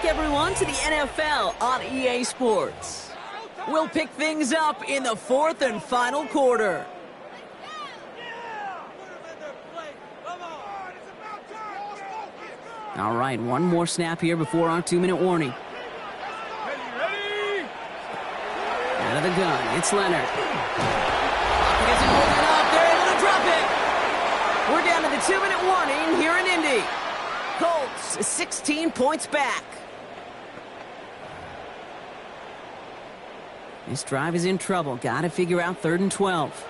everyone, to the NFL on EA Sports. We'll pick things up in the fourth and final quarter. All right, one more snap here before our 2-minute warning. Out of the gun, it's Leonard. Pocket isn't holding up, they're able to drop it. We're down to the 2-minute warning here in Indy. Colts 16 points back. This drive is in trouble. Got to figure out 3rd and 12.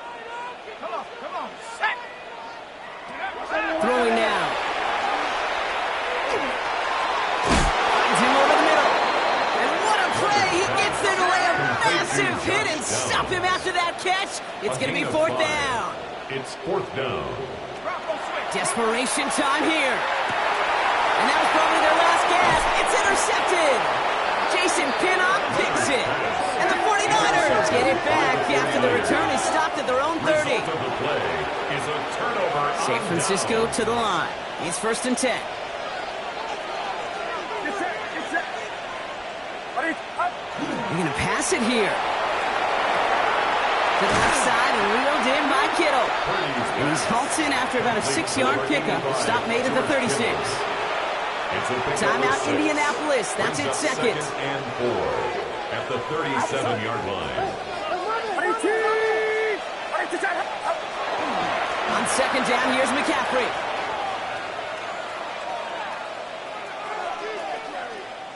Come on, set. Throwing now. Finds him over the middle. And what a play. He gets there to lay a massive hit and stop him after that catch. It's going to be 4th down. It's 4th down. Desperation time here. And that was probably their last gasp. It's intercepted. Jason Pinnock picks it. And the 49ers get it back after the return is stopped at their own 30. San Francisco to the line. It's 1st and 10. They're going to pass it here. To the left side and reeled in by Kittle. And he's halted after about a 6-yard pickup. Stop made at the 36. Timeout Indianapolis. That's its 2nd. And 4 at the 37-yard line. On 2nd down, here's McCaffrey.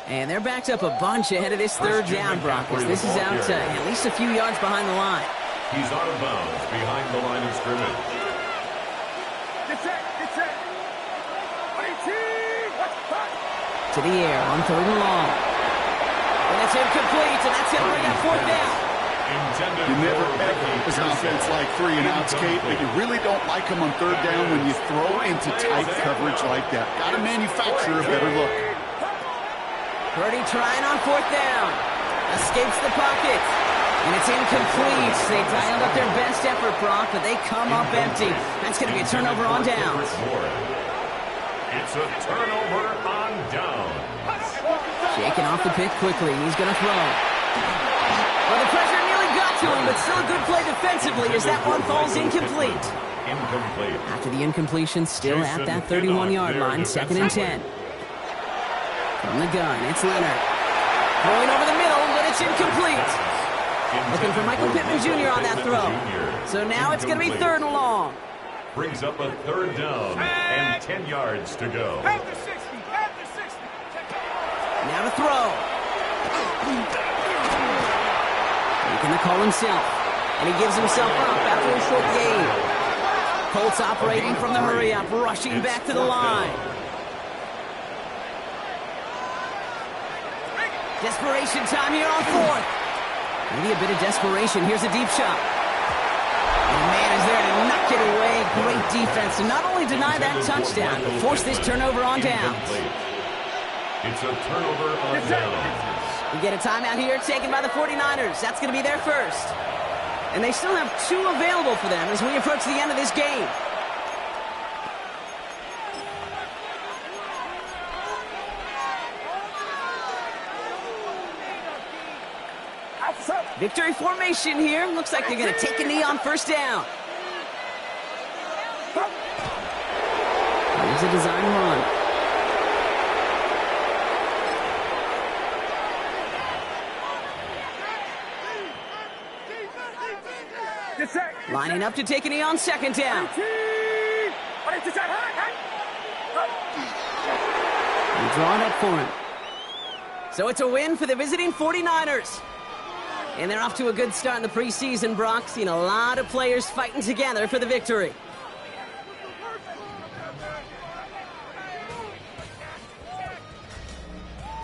And they're backed up a bunch ahead of this 3rd down, Broncos. This is out at least a few yards behind the line. He's out of bounds behind the line of scrimmage. To the air on 3rd and long. And it's incomplete, and that's going to bring up 4th down. You never ever as an offense like 3 and outs, Kate, but you really don't like them on 3rd down when you throw into tight coverage like that. Got to manufacture a better look. Purdy trying on 4th down. Escapes the pocket. And it's incomplete. They dialed up their best effort, Brock, but they come up empty. That's going to be a turnover on downs. It's a turnover on downs. Shaking off the pick quickly. He's going to throw. Well, the pressure nearly got to him, but still a good play defensively as that one falls incomplete. Incomplete. After the incompletion, still at that 31-yard line, 2nd and 10. From the gun, it's Leonard. Throwing over the middle, but it's incomplete. Looking for Michael Pittman Jr. on that throw. So now it's going to be 3rd and long. Brings up a 3rd down and 10 yards to go. At the 60. Now to throw. Making the call himself. And he gives himself up after a short gain. Colts operating from the hurry-up, rushing back to the line. Desperation time here on 4th. Maybe a bit of desperation. Here's a deep shot. And the man is there to knock it away. Great defense to not only deny that touchdown, but force this turnover on downs. It's a turnover on downs. We get a timeout here taken by the 49ers. That's going to be their first. And they still have 2 available for them as we approach the end of this game. Victory formation here. Looks like they're going to take a knee on 1st down. Here's a design run. Lining up to take a knee on 2nd down. And drawing up for him. So it's a win for the visiting 49ers. And they're off to a good start in the preseason, Brock. Seen a lot of players fighting together for the victory.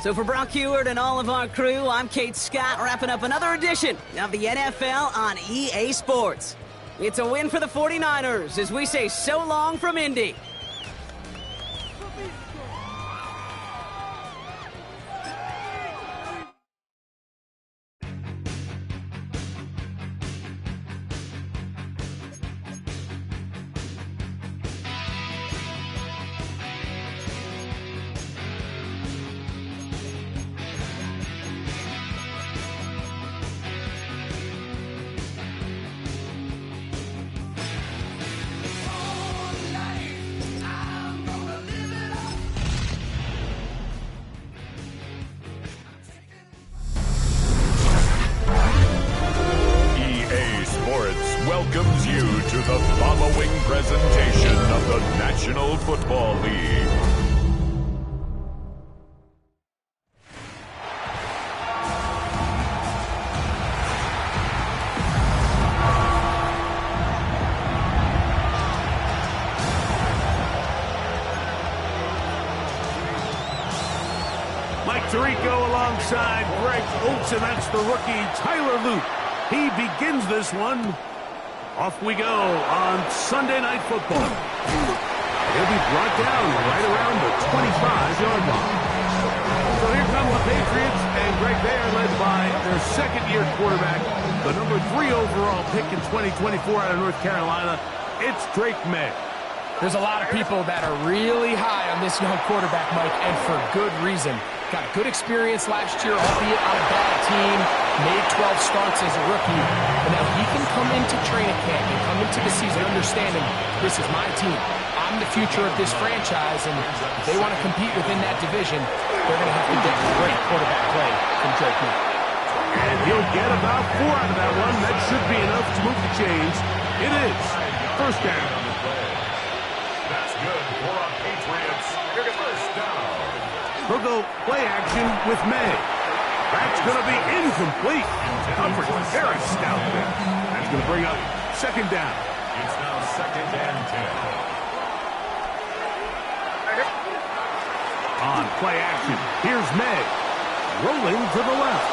So for Brock Heward and all of our crew, I'm Kate Scott, wrapping up another edition of the NFL on EA Sports. It's a win for the 49ers as we say so long from Indy. welcomes you to the following presentation of the National Football League. Mike Tirico alongside Greg Oates, and that's the rookie Tyler Luke. He begins this one. Off we go on Sunday Night Football. He'll be brought down right around the 25-yard line. So here come the Patriots, and Greg, they are led by their second-year quarterback, the number 3 overall pick in 2024 out of North Carolina. It's Drake May. There's a lot of people that are really high on this young quarterback, Mike, and for good reason. Got a good experience last year, albeit on a bad team. Made 12 starts as a rookie. And now he can come into training camp and come into the season understanding this is my team. I'm the future of this franchise, and if they want to compete within that division, they're going to have to get great quarterback play from Drake May. And he'll get about 4 out of that one. That should be enough to move the chains. It is first down. That's good for our Patriots. First down. They'll go play action with May. That's going to be incomplete. Coverage very stout there. That's going to bring up second down. It's now second and 10. On play action, here's May. Rolling to the left.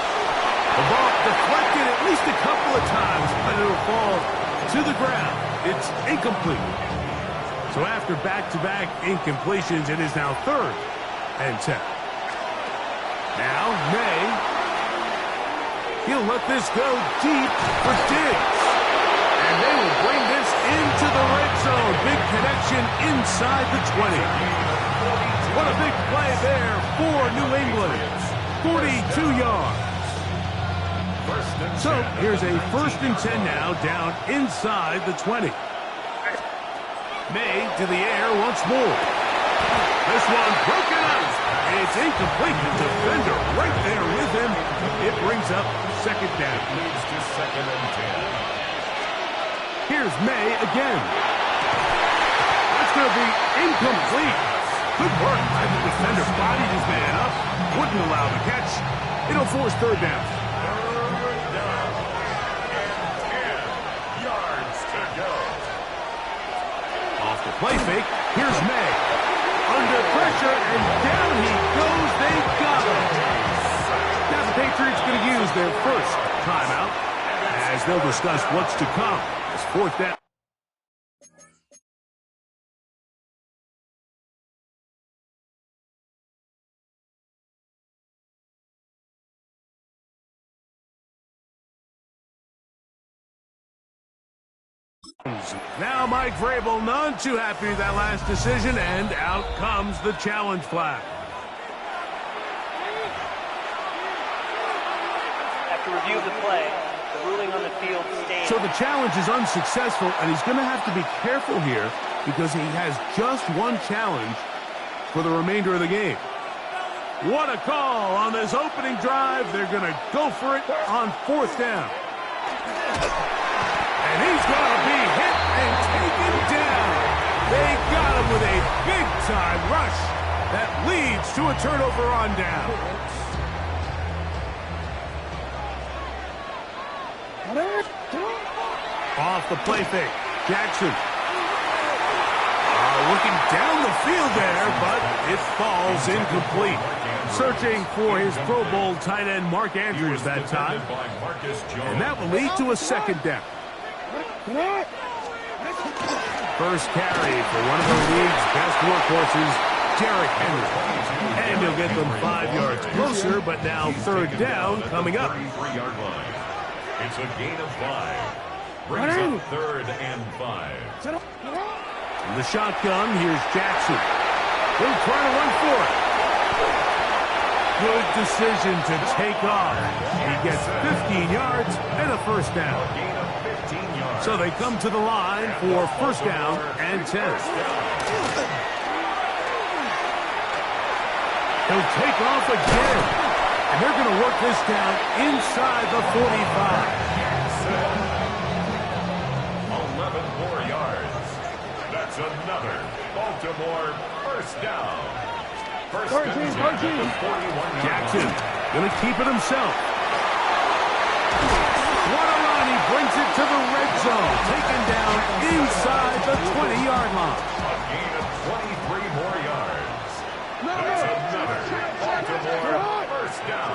The ball deflected at least a couple of times, but it'll fall to the ground. It's incomplete. So after back-to-back incompletions, it is now third and 10. Now, May. He'll let this go deep for Diggs. And they will bring this into the red zone. Big connection inside the 20. What a big play there for New England. 42 yards. So here's a first and 10 now down inside the 20. May to the air once more. This one broken up. It's incomplete. The defender right there with him. It brings up second down. Leads to second and 10. Here's May again. That's going to be incomplete. Good work by the defender. Bodied his man up. Wouldn't allow the catch. It'll force third down. Third down. And 10 yards to go. Off the play fake. Here's May. Under pressure, and down he goes. They got him. Now the Patriots going to use their first timeout as they'll discuss what's to come. It's fourth down. Now Mike Vrabel, none too happy with that last decision, and out comes the challenge flag. After review of the play, the ruling on the field stands. So the challenge is unsuccessful, and he's going to have to be careful here because he has just one challenge for the remainder of the game. What a call on this opening drive. They're going to go for it on fourth down. And he's going to be hit and taken down. They got him with a big-time rush that leads to a turnover on down. Off the play fake. Jackson. Looking down the field there, but it falls incomplete. Searching for his Pro Bowl tight end Mark Andrews that time. And that will lead to a second down. First carry for one of the league's best workhorses, Derrick Henry. And he'll get them 5 yards closer, but now third down coming up. It's a gain of 5. Brings up third and 5. In the shotgun, here's Jackson. He'll try to run for it. Good decision to take off. He gets 15 yards and a first down. So they come to the line for first down and 10. He'll take off again. And they're going to work this down inside the 45. It's another Baltimore first down. First and 10 at the 41-yard Jackson line. going to keep it himself. What a run. He brings it to the red zone. Taken down inside the 20-yard line. A gain of 23 more yards. It's another Baltimore first down.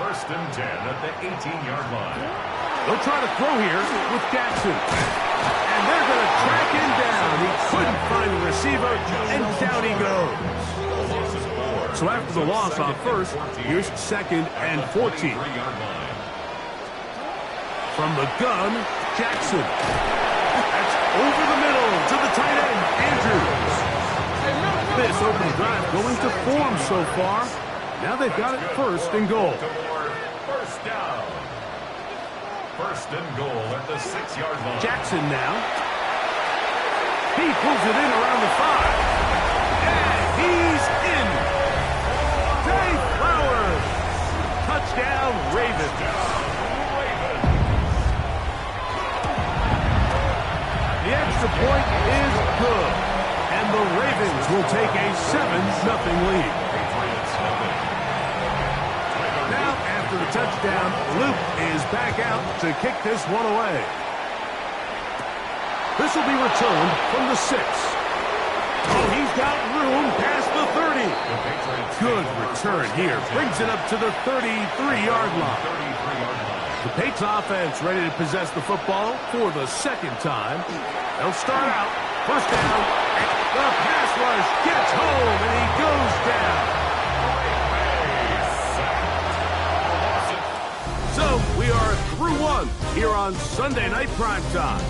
First and 10 at the 18-yard line. They'll try to throw here with Jackson. And they're going to track him down. He couldn't find the receiver, and down he goes. So after the loss on first, here's second and 14. From the gun, Jackson. That's over the middle to the tight end, Andrews. This opening drive going to form so far. Now they've got it first and goal. First down. First and goal at the 6-yard line. Jackson now. He pulls it in around the 5. And he's in. Day Flowers. Touchdown, Ravens. The extra point is good. And the Ravens will take a 7-0 lead. Now, after the touchdown, Luke is back out to kick this one away. This will be returned from the 6. Oh, he's got room past the 30. Good return here. Brings it up to the 33-yard line. The Patriots offense ready to possess the football for the second time. They'll start out. First down. The pass rush gets home, and he goes down. So we are through one here on Sunday Night Primetime.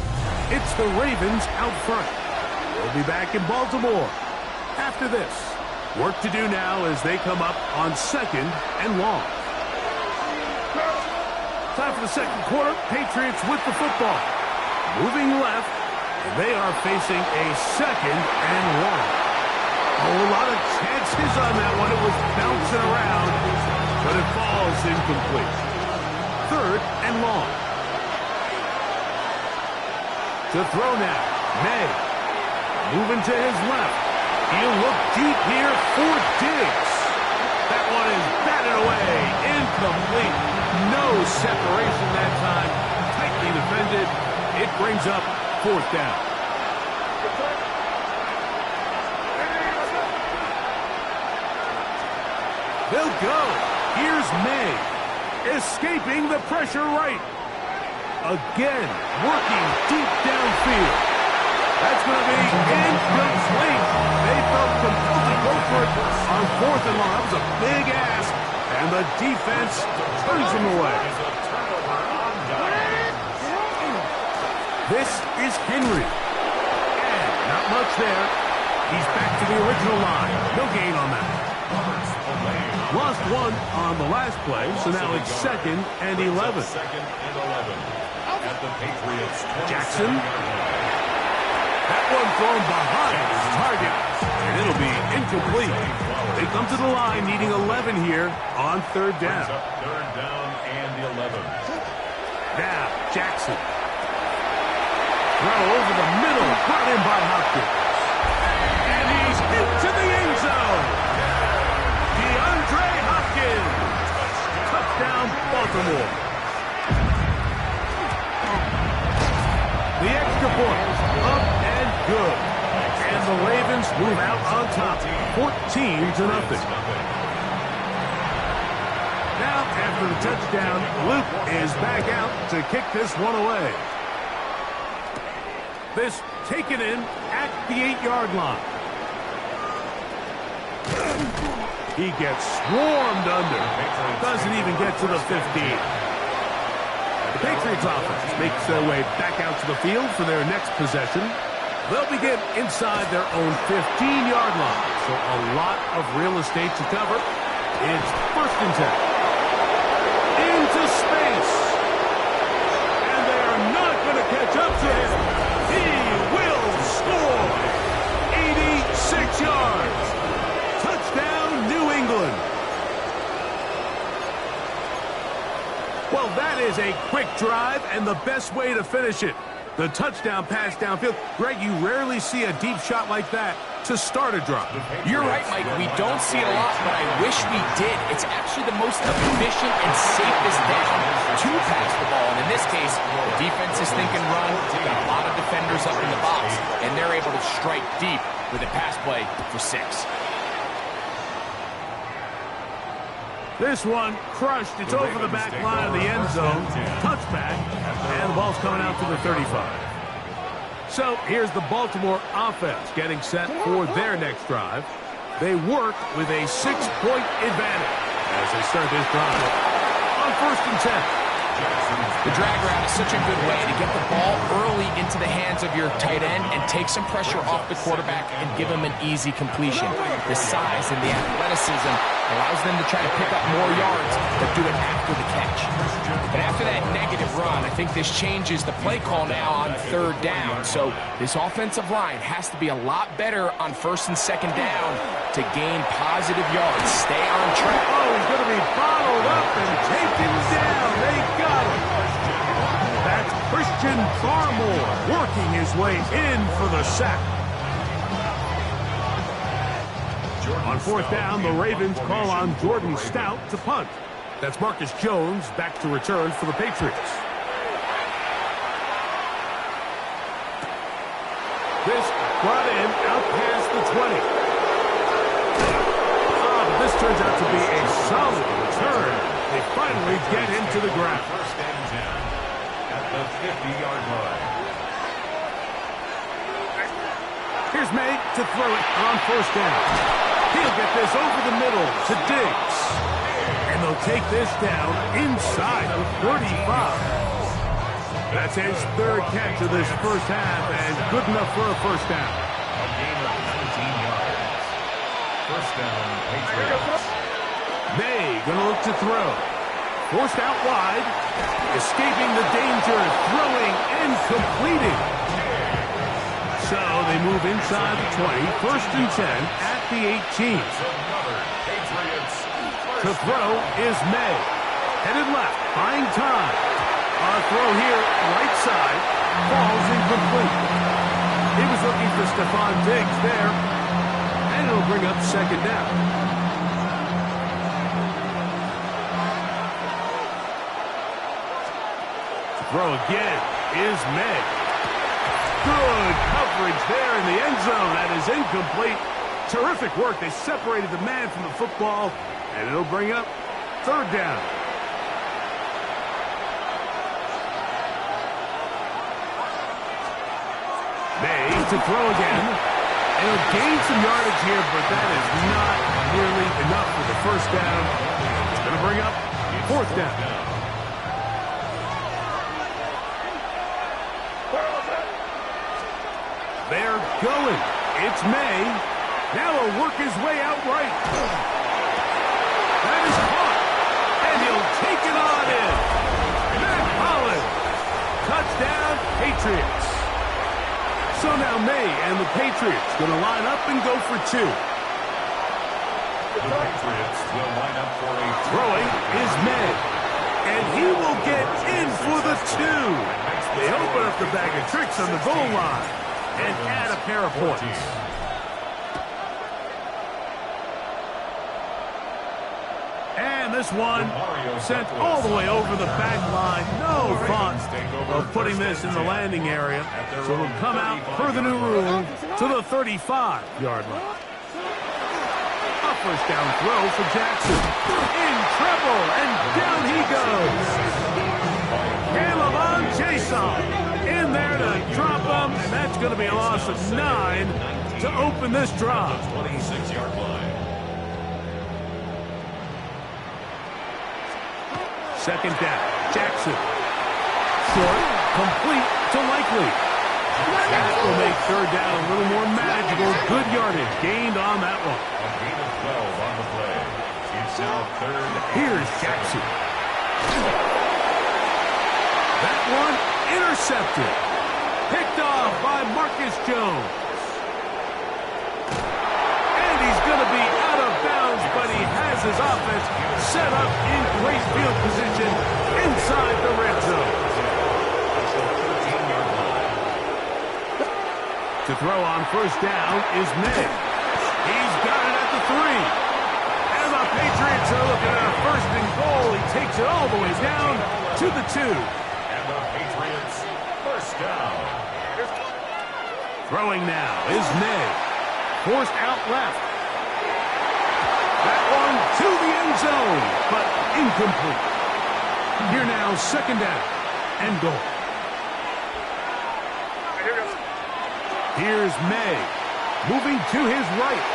It's the Ravens out front. We'll be back in Baltimore after this. Work to do now as they come up on second and long. Time for the second quarter. Patriots with the football. Moving left, and they are facing a second and long. Oh, a lot of chances on that one. It was bouncing around, but it falls incomplete. Third and long. To throw now, May. Moving to his left. He'll look deep here for Diggs. That one is batted away. Incomplete. No separation that time. Tightly defended. It brings up fourth down. They'll go. Here's May. Escaping the pressure right. Again, working deep downfield. That's going to be incomplete. They felt compelled to go for it on fourth and long. That was a big ask, and the defense turns them away. This is Henry. And not much there. He's back to the original line. No gain on that. Lost one on the last play, so now it's second and 11. At the Patriots. Jackson. That one thrown behind his target, and it'll be incomplete. They come to the line needing 11 here on third down. Third down and 11. Now, Jackson. Throw over the middle, brought in by Hopkins. And he's into the end zone. DeAndre Hopkins. Touchdown, Baltimore. The extra point, up and good. And the Ravens move out on top, 14-0. Now, after the touchdown, Luke is back out to kick this one away. This taken in at the 8-yard line. He gets swarmed under. Doesn't even get to the 15. The Patriots offense makes their way back out to the field for their next possession. They'll begin inside their own 15-yard line. So a lot of real estate to cover. It's first and 10. Into space. And they are not going to catch up to him. He will score. 86 yards. Touchdown, New England. Well, that is a quick drive and the best way to finish it. The touchdown pass downfield. Greg, you rarely see a deep shot like that to start a drive. You're right, Mike. We don't see it a lot, but I wish we did. It's actually the most efficient and safest down to pass the ball. And in this case, the defense is thinking run. They've got a lot of defenders up in the box, and they're able to strike deep with a pass play for 6. This one crushed. It's over the back line of the end zone. Touchback. And the ball's coming out to the 35. So here's the Baltimore offense getting set for their next drive. They work with a 6-point advantage as they start this drive on 1st and 10. The drag route is such a good way to get the ball early into the hands of your tight end and take some pressure off the quarterback and give him an easy completion. The size and the athleticism allows them to try to pick up more yards, but do it after the catch. But after that negative run, I think this changes the play call now on 3rd down. So this offensive line has to be a lot better on 1st and 2nd down to gain positive yards. Stay on track. Oh, he's going to be bottled up and taken down. They got him. That's Christian Barmore working his way in for the sack. On 4th down, the Ravens call on Jordan Stout to punt. That's Marcus Jones back to return for the Patriots. This brought in out past the 20. But this turns out to be a solid return. They finally get into the ground. 1st and 10 at the 50-yard line. Here's May to throw it on 1st down. He'll get this over the middle to Diggs. And they'll take this down inside the 35. That's his 3rd catch of this 1st half and good enough for a 1st down. A gain of 19 yards. 1st down, Patriots. May gonna look to throw. Forced out wide. Escaping the danger. Throwing and completing. So they move inside the 20. 1st and 10 at the 18. To throw is May. Headed left. Buying time. On a throw here. Right side. Falls incomplete. He was looking for Stephon Diggs there. And it'll bring up 2nd down. To throw again is May. Good coverage there in the end zone. That is incomplete. Terrific work. They separated the man from the football, and it'll bring up 3rd down. May to throw again. And he'll gain some yardage here, but that is not nearly enough for the 1st down. It's going to bring up 4th down. They're going. It's May. Now he'll work his way out right. That is caught. And he'll take it on in. Matt Holland. Touchdown, Patriots. So now May and the Patriots going to line up and go for 2. The Patriots will line up for a throwing is May. And he will get in for the 2. They open up the bag of tricks on the goal line and add a pair of points. And this one sent all the way over the back line. No thought of putting this in the landing area. So it'll come out per the new rule to the 35-yard line. A 1st down throw for Jackson. In trouble, and down he goes. Caleb Jace in there to drop him, and that's going to be a loss of 9 to open this drive. 26-yard line. 2nd down, Jackson. Short, complete to Likely. That will make 3rd down a little more manageable. Good yardage gained on that one. A gain of 12 on the play. It's now 3rd. Here's Jackson. That one intercepted. Picked off by Marcus Jones. And he's going to be out of bounds, but he has his offense set up in great field position inside the red zone. To throw on first down is May. He's got it at the 3. And the Patriots are looking at a first and goal. He takes it all the way down to the 2. And the Patriots first down. Throwing now is May. Forced out left. That one to the end zone, but incomplete. Here now, second down and goal. Here's May, moving to his right.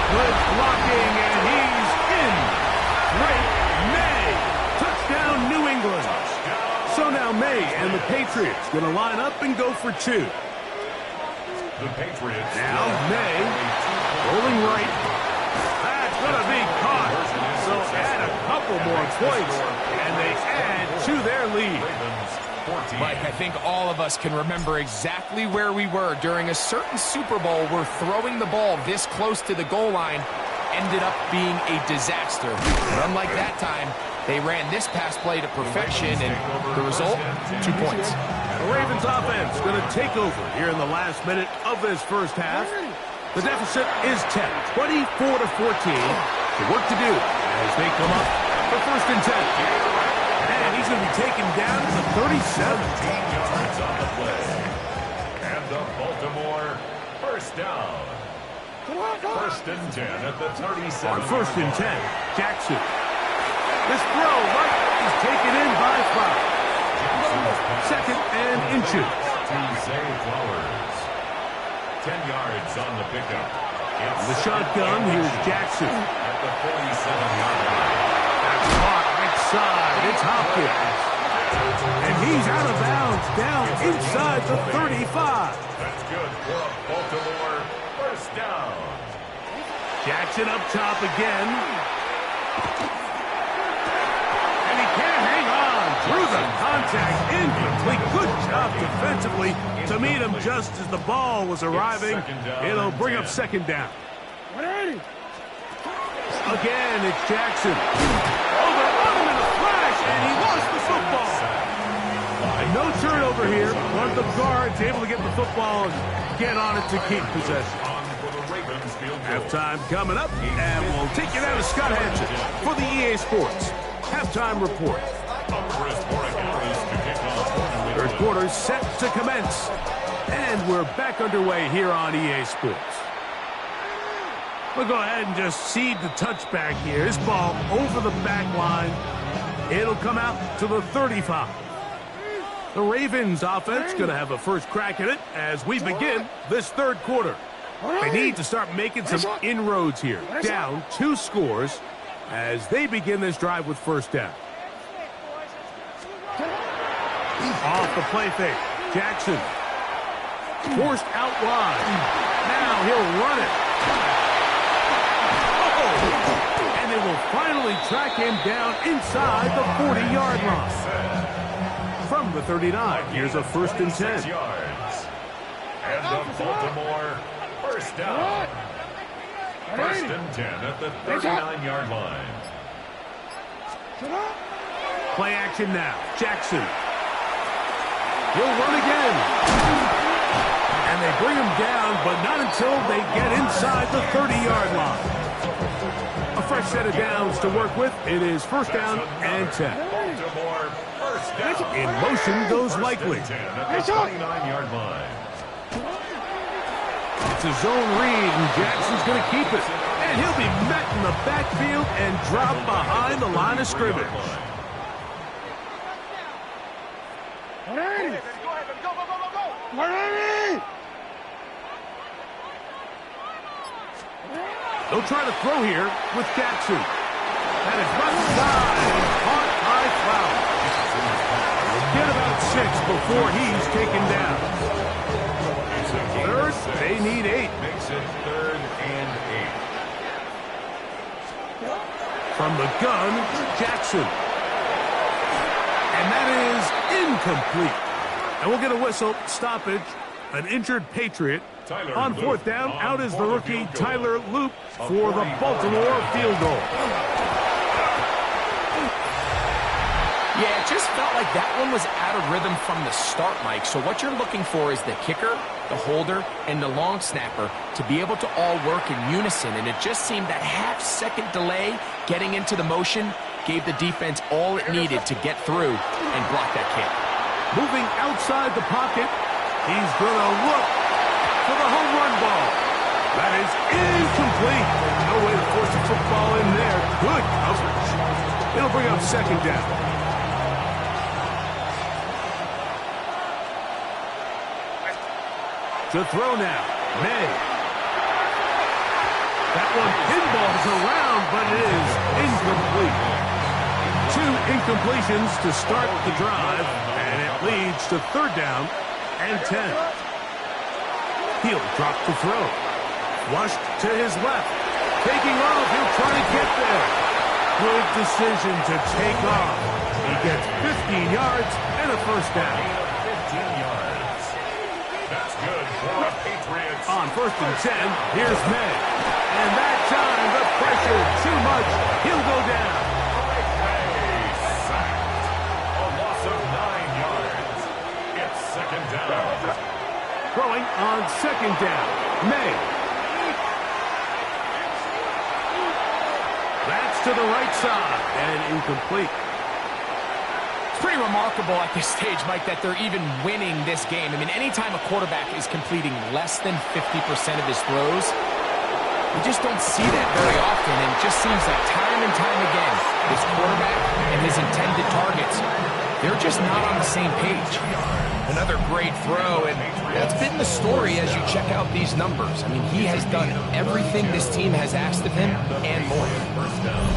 Good blocking, and he's in. Great May. Touchdown, New England. So now May and the Patriots going to line up and go for 2. The Patriots. Now May, rolling right. That's going to be caught. So add a couple more points, and they add to their lead. Mike, I think all of us can remember exactly where we were during a certain Super Bowl where throwing the ball this close to the goal line ended up being a disaster. But unlike that time, they ran this pass play to perfection, and the result, 2 points. The Ravens offense going to take over here in the last minute of this first half. The deficit is 10, 24-14. The work to do as they come up for first and 10. And he's going to be taken down to the 37. 17 yards on the play. And the Baltimore first down. First and 10 at the 37. On first and 10, Jackson. This throw right is taken in by Flowers. Second and inches. To Zay Flowers. 10 yards on the pickup. The shotgun, here's Jackson. At the 47-yard line. That's caught right side. It's Hopkins. And he's out of bounds, down inside the 35. That's good for a Baltimore first down. Jackson up top again. And he can't hang on through the contact. Incomplete. Good job defensively to meet him just as the ball was arriving. It'll bring up second down. Again, it's Jackson. Oh, they're on him in a flash, and he lost the football. And no turnover here. One of the guards able to get the football and get on it to keep possession. Halftime coming up, and we'll take you down to Scott Hansen for the EA Sports Halftime Report. Third quarter set to commence, and we're back underway here on EA Sports. We'll go ahead and just seed the touchback here. This ball over the back line. It'll come out to the 35. The Ravens offense going to have a first crack at it as we begin this third quarter. They need to start making some inroads here. Down 2 scores as they begin this drive with first down. Off the play fake. Jackson. Forced out wide. Now he'll run it. Oh! And they will finally track him down inside the 40-yard line. From the 39, here's a first and 10. Yards. And the Baltimore first down. First and 10 at the 39-yard line. Play action now. Jackson. He'll run again. And they bring him down, but not until they get inside the 30-yard line. A fresh set of downs to work with. It is first down and 10. Baltimore first down. In motion goes Likely. First and 10 at the 29-yard line. It's a zone read, and Jackson's going to keep it. And he'll be met in the backfield and drop behind the line of scrimmage. They'll try to throw here with Jackson. And it's left side and caught by Flowers. Get about 6 before he's taken down. Third, they need 8. Makes it third and 8. From the gun, Jackson. And that is incomplete. And we'll get a whistle, stoppage, an injured Patriot. On fourth down, out is the rookie Tyler Loop for the Baltimore field goal. Yeah, it just felt like that one was out of rhythm from the start, Mike. So what you're looking for is the kicker, the holder, and the long snapper to be able to all work in unison. And it just seemed that half-second delay getting into the motion gave the defense all it needed to get through and block that kick. Moving outside the pocket, he's going to look for the home run ball. That is incomplete. No way to force a football in there. Good coverage. It'll bring up second down. To throw now, May. That one pinballs around, but it is incomplete. 2 incompletions to start the drive, and it leads to third down and 10. He'll drop the throw. Flushed to his left. Taking off, he'll try to get there. Good decision to take off. He gets 15 yards and a first down. 15 yards. That's good for a Patriots. On first and 10, here's May. And that time, the pressure too much. He'll go down. May sacked. A loss of 9 yards. It's second down. Throwing on second down, May. That's to the right side and incomplete. Pretty remarkable at this stage, Mike, that they're even winning this game. I mean, anytime a quarterback is completing less than 50% of his throws, we just don't see that very often, and it just seems like time and time again, this quarterback and his intended targets, they're just not on the same page. Another great throw, and that's been the story as you check out these numbers. I mean, he has done everything this team has asked of him and more. First down.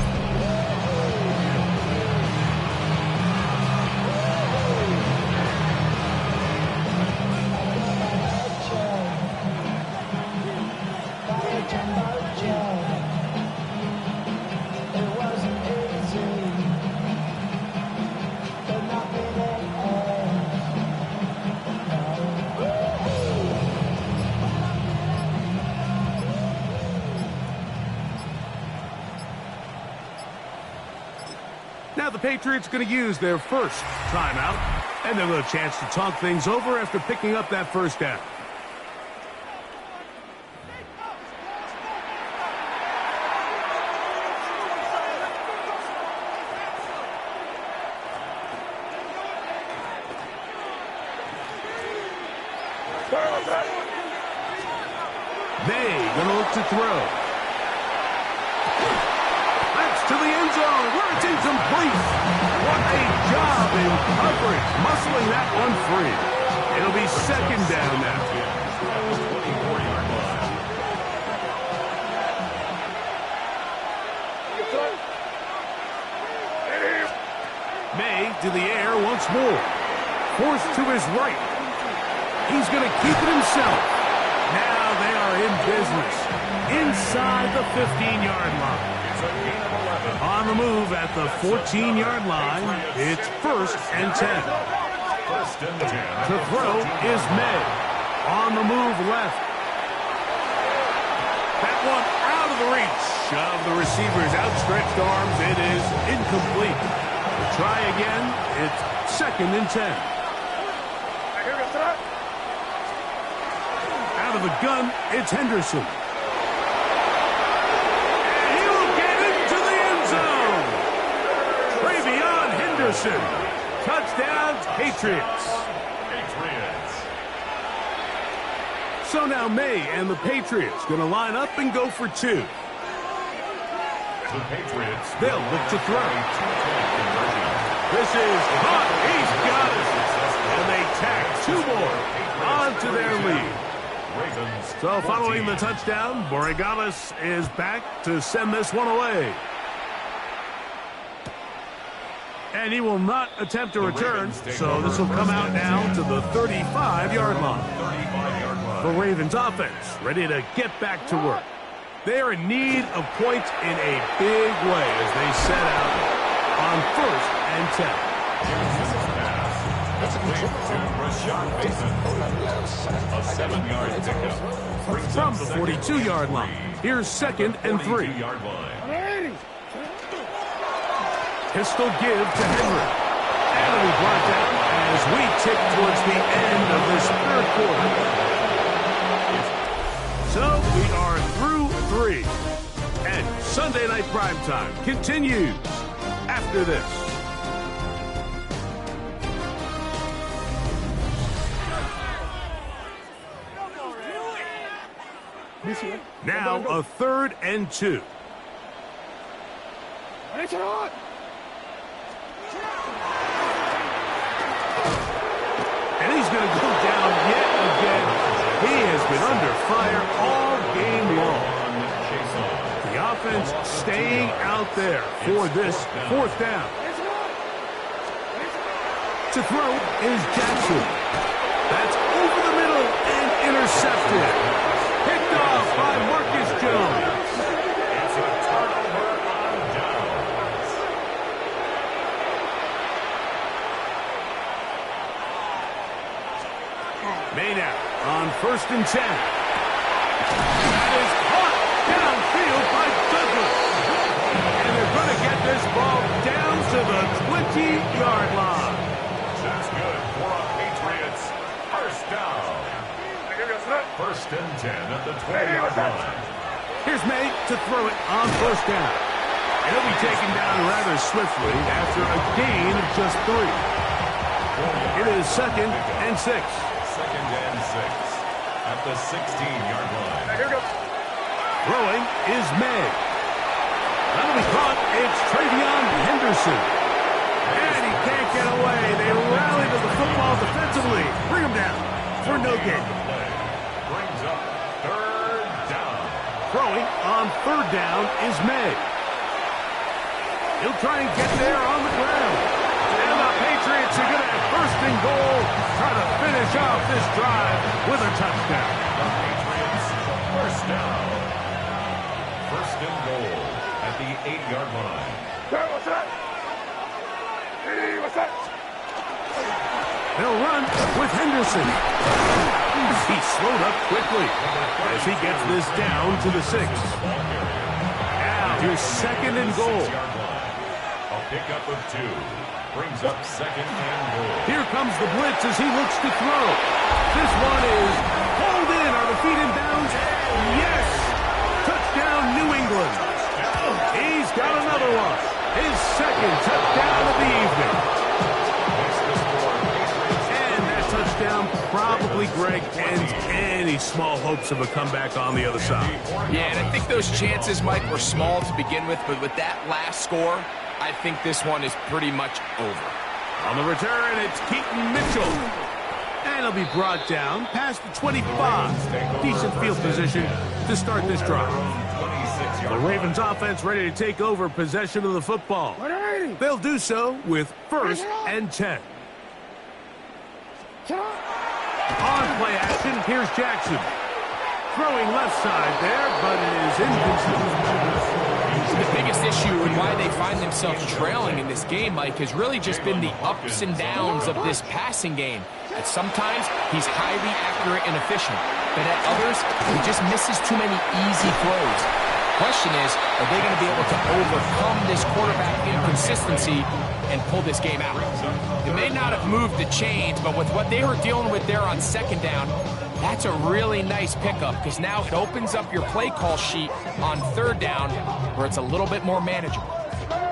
Now the Patriots going to use their first timeout, and they'll have a chance to talk things over after picking up that first down. May going to look to throw. That's to the end zone, where it's incomplete. What a job in coverage, muscling that one free. It'll be second down now. May to the air once more. Forced to his right. He's going to keep it himself. Now they are in business. Inside the 15-yard line. On the move at the 14-yard line, it's first and 10. To throw is May. On the move left. That one out of the reach of the receiver's outstretched arms. It is incomplete. To try again, it's second and 10. Out of the gun, it's Henderson. Touchdown, Patriots. So now May and the Patriots going to line up and go for two. The Patriots. They'll look to throw. This is hot. He's got it. And they tack two more onto their lead. So following the touchdown, Borregales is back to send this one away. And he will not attempt a return, so this will come out now to the 35-yard line. The Ravens offense ready to get back to work. They are in need of points in a big way as they set out on first and 10. A 7-yard pickup. From the 42-yard line, here's second and 3. Pistol give to Henry. And it'll be brought down as we tick towards the end of this third quarter. So we are through 3. And Sunday Night Primetime continues after this. Now a 3rd and 2. And he's going to go down yet again. He has been under fire all game long. The offense staying out there for this 4th down. To throw is Jackson. That's over the middle and intercepted. Picked off by Marcus Jones. It's a turnover on downs. Maynard on 1st and 10. That is caught downfield by Douglas. And they're going to get this ball down to the 20-yard line. That's good for a Patriots. First down. 1st and 10 at the 20-yard line. Here's May to throw it on 1st down. And he'll be taken down rather swiftly after a gain of just 3. It is 2nd and 6. 2nd and 6 at the 16-yard line. Throwing is May. That'll be caught. It's Travion Henderson. And he can't get away. They rally to the football defensively. Bring him down for no gain. Brings up 3rd down. Throwing on 3rd down is May. He'll try and get there on the ground. And the Patriots are going to have 1st and goal. Try to finish off this drive with a touchdown. The Patriots, 1st down. 1st and goal at the 8-yard line. What's that? Hey, what's that? They'll run with Henderson. He slowed up quickly as he gets this down to the 6. Now here's 2nd and goal. A pickup of 2. Brings up 2nd and goal. Here comes the blitz as he looks to throw. This one is hauled in. Are the feet in bounds? Yes! Touchdown, New England. He's got another one. His 2nd touchdown of the evening. And that touchdown probably, Greg, ends any small hopes of a comeback on the other side. Yeah, and I think those chances, Mike, were small to begin with, but with that last score, I think this one is pretty much over. On the return, it's Keaton Mitchell. And he'll be brought down past the 25. Decent field position to start this drive. The Ravens offense ready to take over possession of the football. They'll do so with 1st and 10. On play action, here's Jackson. Throwing left side there, but it is inconsistent. The biggest issue and why they find themselves trailing in this game, Mike, has really just been the ups and downs of this passing game. At sometimes, he's highly accurate and efficient, but at others, he just misses too many easy throws. Question is, are they going to be able to overcome this quarterback inconsistency and pull this game out? They may not have moved the chains, but with what they were dealing with there on 2nd down, that's a really nice pickup because now it opens up your play call sheet on 3rd down where it's a little bit more manageable.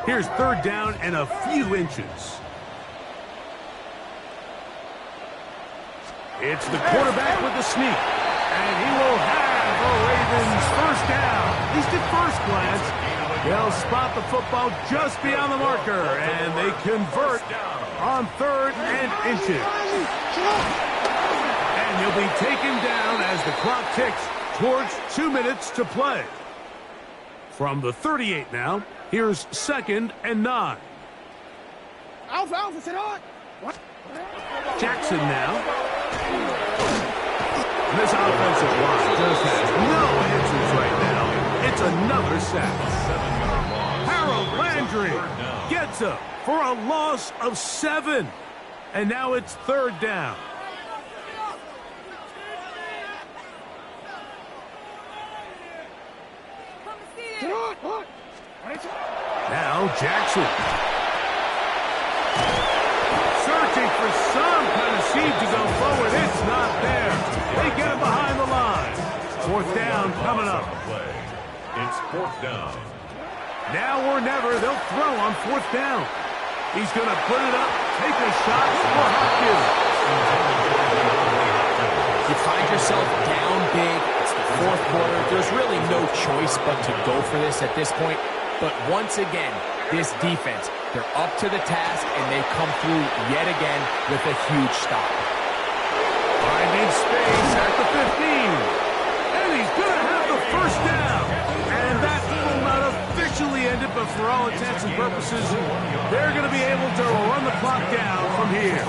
Here's 3rd down and a few inches. It's the quarterback with the sneak. And he will have the Ravens 1st down. At least at first glance, they'll spot the football just beyond the marker. And they convert on 3rd and inches. And he'll be taken down as the clock ticks towards 2 minutes to play. From the 38 now, here's 2nd and 9. Alpha, sit on. What? Jackson now. This offensive line just has no answers right now. It's another sack. Harold Landry gets up for a loss of 7. And now it's 3rd down. Now Jackson. for some kind of seed to go forward. It's not there. They get it behind the line. Fourth down coming up. It's fourth down. Now or never, they'll throw on fourth down. He's going to put it up, take a shot for Hopkins. You find yourself down big. It's the fourth quarter. There's really no choice but to go for this at this point. But once again, this defense, they're up to the task, and they come through yet again with a huge stop. Finding space at the 15. And he's going to have the first down. And that will not officially end it, but for all intents and purposes, they're going to be able to run the clock down from here.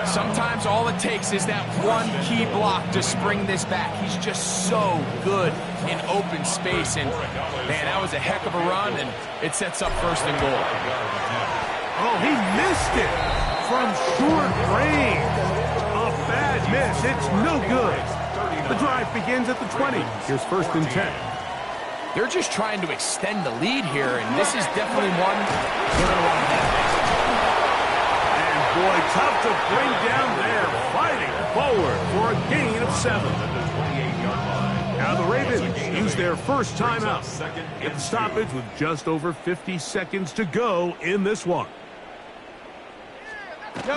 Sometimes all it takes is that one key block to spring this back. He's just so good in open space. And, man, that was a heck of a run, and it sets up first and goal. Oh, he missed it from short range. A bad miss. It's no good. The drive begins at the 20. Here's first and 10. They're just trying to extend the lead here, and this is definitely one they're going to run ahead. And boy, tough to bring down there, fighting forward for a gain of 7. Now the Ravens use their first timeout. Get the stoppage with just over 50 seconds to go in this one. They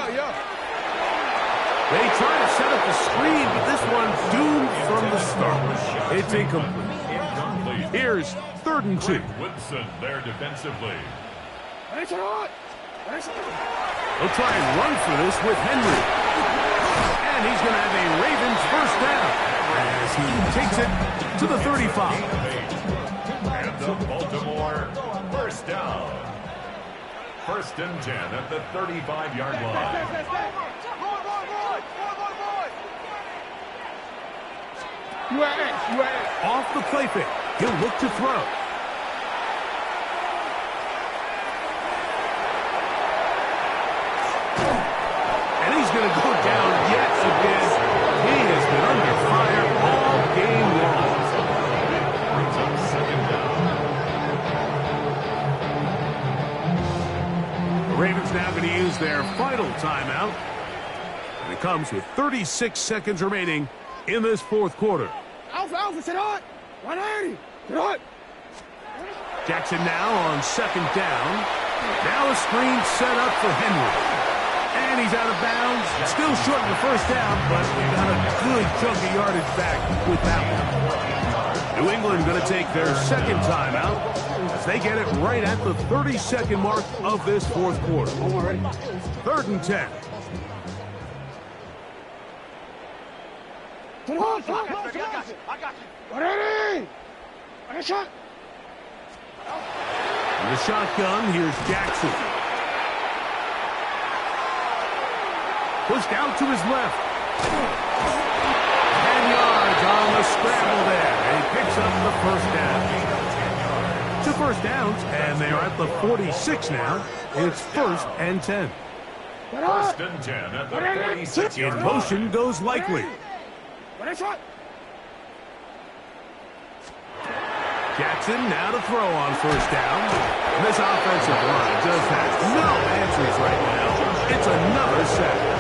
try to set up the screen, but this one's doomed from the start. It's incomplete. Here's third and 2. Woodson there defensively. They'll try and run for this with Henry. And he's going to have a Ravens first down as he takes it to the 35. And the Baltimore first down. First and 10 at the 35-yard line. Off the play fake. He'll look to throw. And he's going to go down yet again. He has been under fire all game long. Brings up second down. The Ravens now going to use their final timeout. And it comes with 36 seconds remaining in this fourth quarter. Jackson now on second down. Now a screen set up for Henry. And he's out of bounds. Still short of the first down, but got a good chunk of yardage back with that one. New England going to take their second timeout as they get it right at the 30-second mark of this fourth quarter. Third and 10. I got you. Ready? Shot. In the shotgun, here's Jackson. Pushed out to his left. 10 yards on the scramble there. And he picks up the first down. 2 first downs, and they are at the 46 now. It's first and 10. First and 10 at the 46-yard line. In motion goes Likely. Jackson now to throw on first down. And this offensive line just has no answers right now. It's another sack.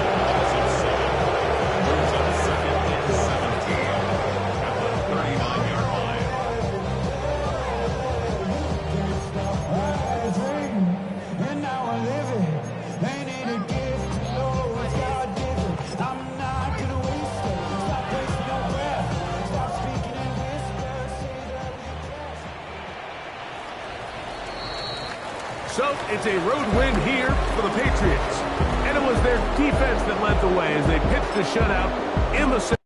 So it's a road win here for the Patriots. And it was their defense that led the way as they pitched the shutout in the second.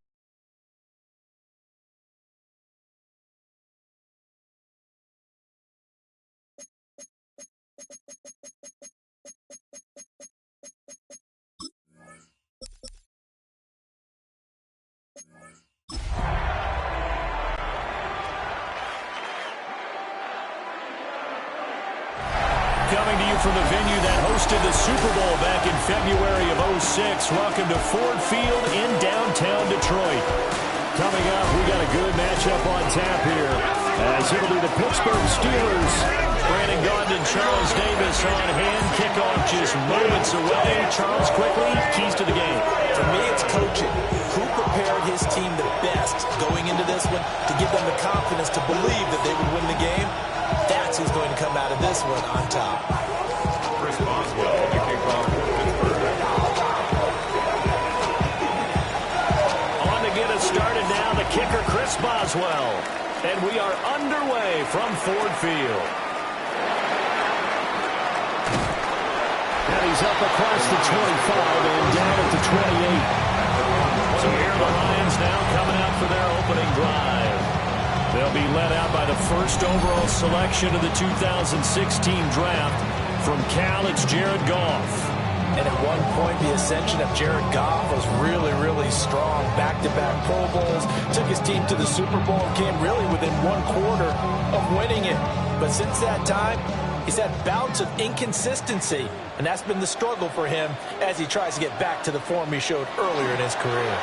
Coming to you from the venue that hosted the Super Bowl back in February of '06. Welcome to Ford Field in downtown Detroit. Coming up, we got a good matchup on tap here, as it'll be the Pittsburgh Steelers Brandon Gaudin and Charles Davis on hand. Kickoff just moments away. Charles, quickly, keys to the game. For me, it's coaching. Who prepared his team the best going into this one to give them the confidence to believe that they would win the game? That's who's going to come out of this one on top. Chris Boswell to kick off for Pittsburgh. On to get us started now, the kicker, Chris Boswell. And we are underway from Ford Field. And he's up across the 25 and down at the 28. So here are the Lions now coming out for their opening drive. They'll be led out by the first overall selection of the 2016 draft. From Cal, it's Jared Goff. And at one point, the ascension of Jared Goff was really, really strong. Back-to-back Pro Bowls, took his team to the Super Bowl, and came really within one quarter of winning it. But since that time, he's had bouts of inconsistency, and that's been the struggle for him as he tries to get back to the form he showed earlier in his career.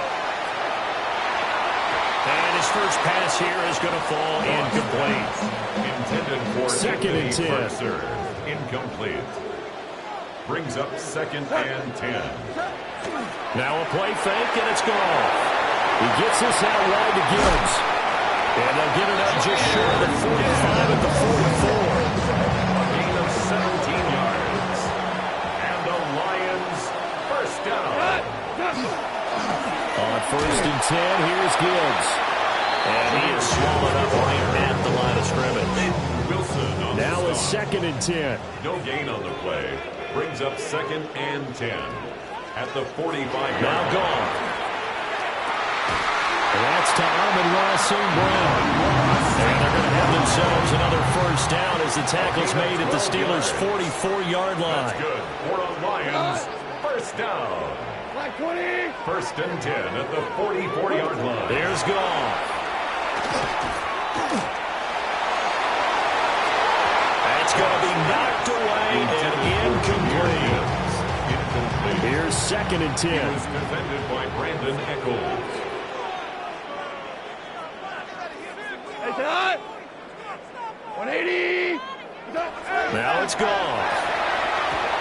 And his first pass here is going to fall incomplete. Intended for second and 10. Incomplete. Brings up second and 10. Now a play fake, and it's gone. He gets this out wide to Gibbs. And they'll get it up just short of the 45 at the 44. A gain of 17 yards. And the Lions first down. On first and 10, here's Gibbs. And he is swallowed up right at the line of scrimmage. Wilson on now the a second and 10. No gain on the play. Brings up second and 10 at the 45. Now gone. And that's to Amon-Ra St. Brown. And they're going to have themselves another first down as the tackle's made at the Steelers' 44-yard line. That's good. For the Lions, first down. First and 10 at the 44-yard line. There's Goff. That's going to be knocked away and incomplete. Here's second and 10. He was defended by Brandon Echols. Hey, 180. Now it's gone.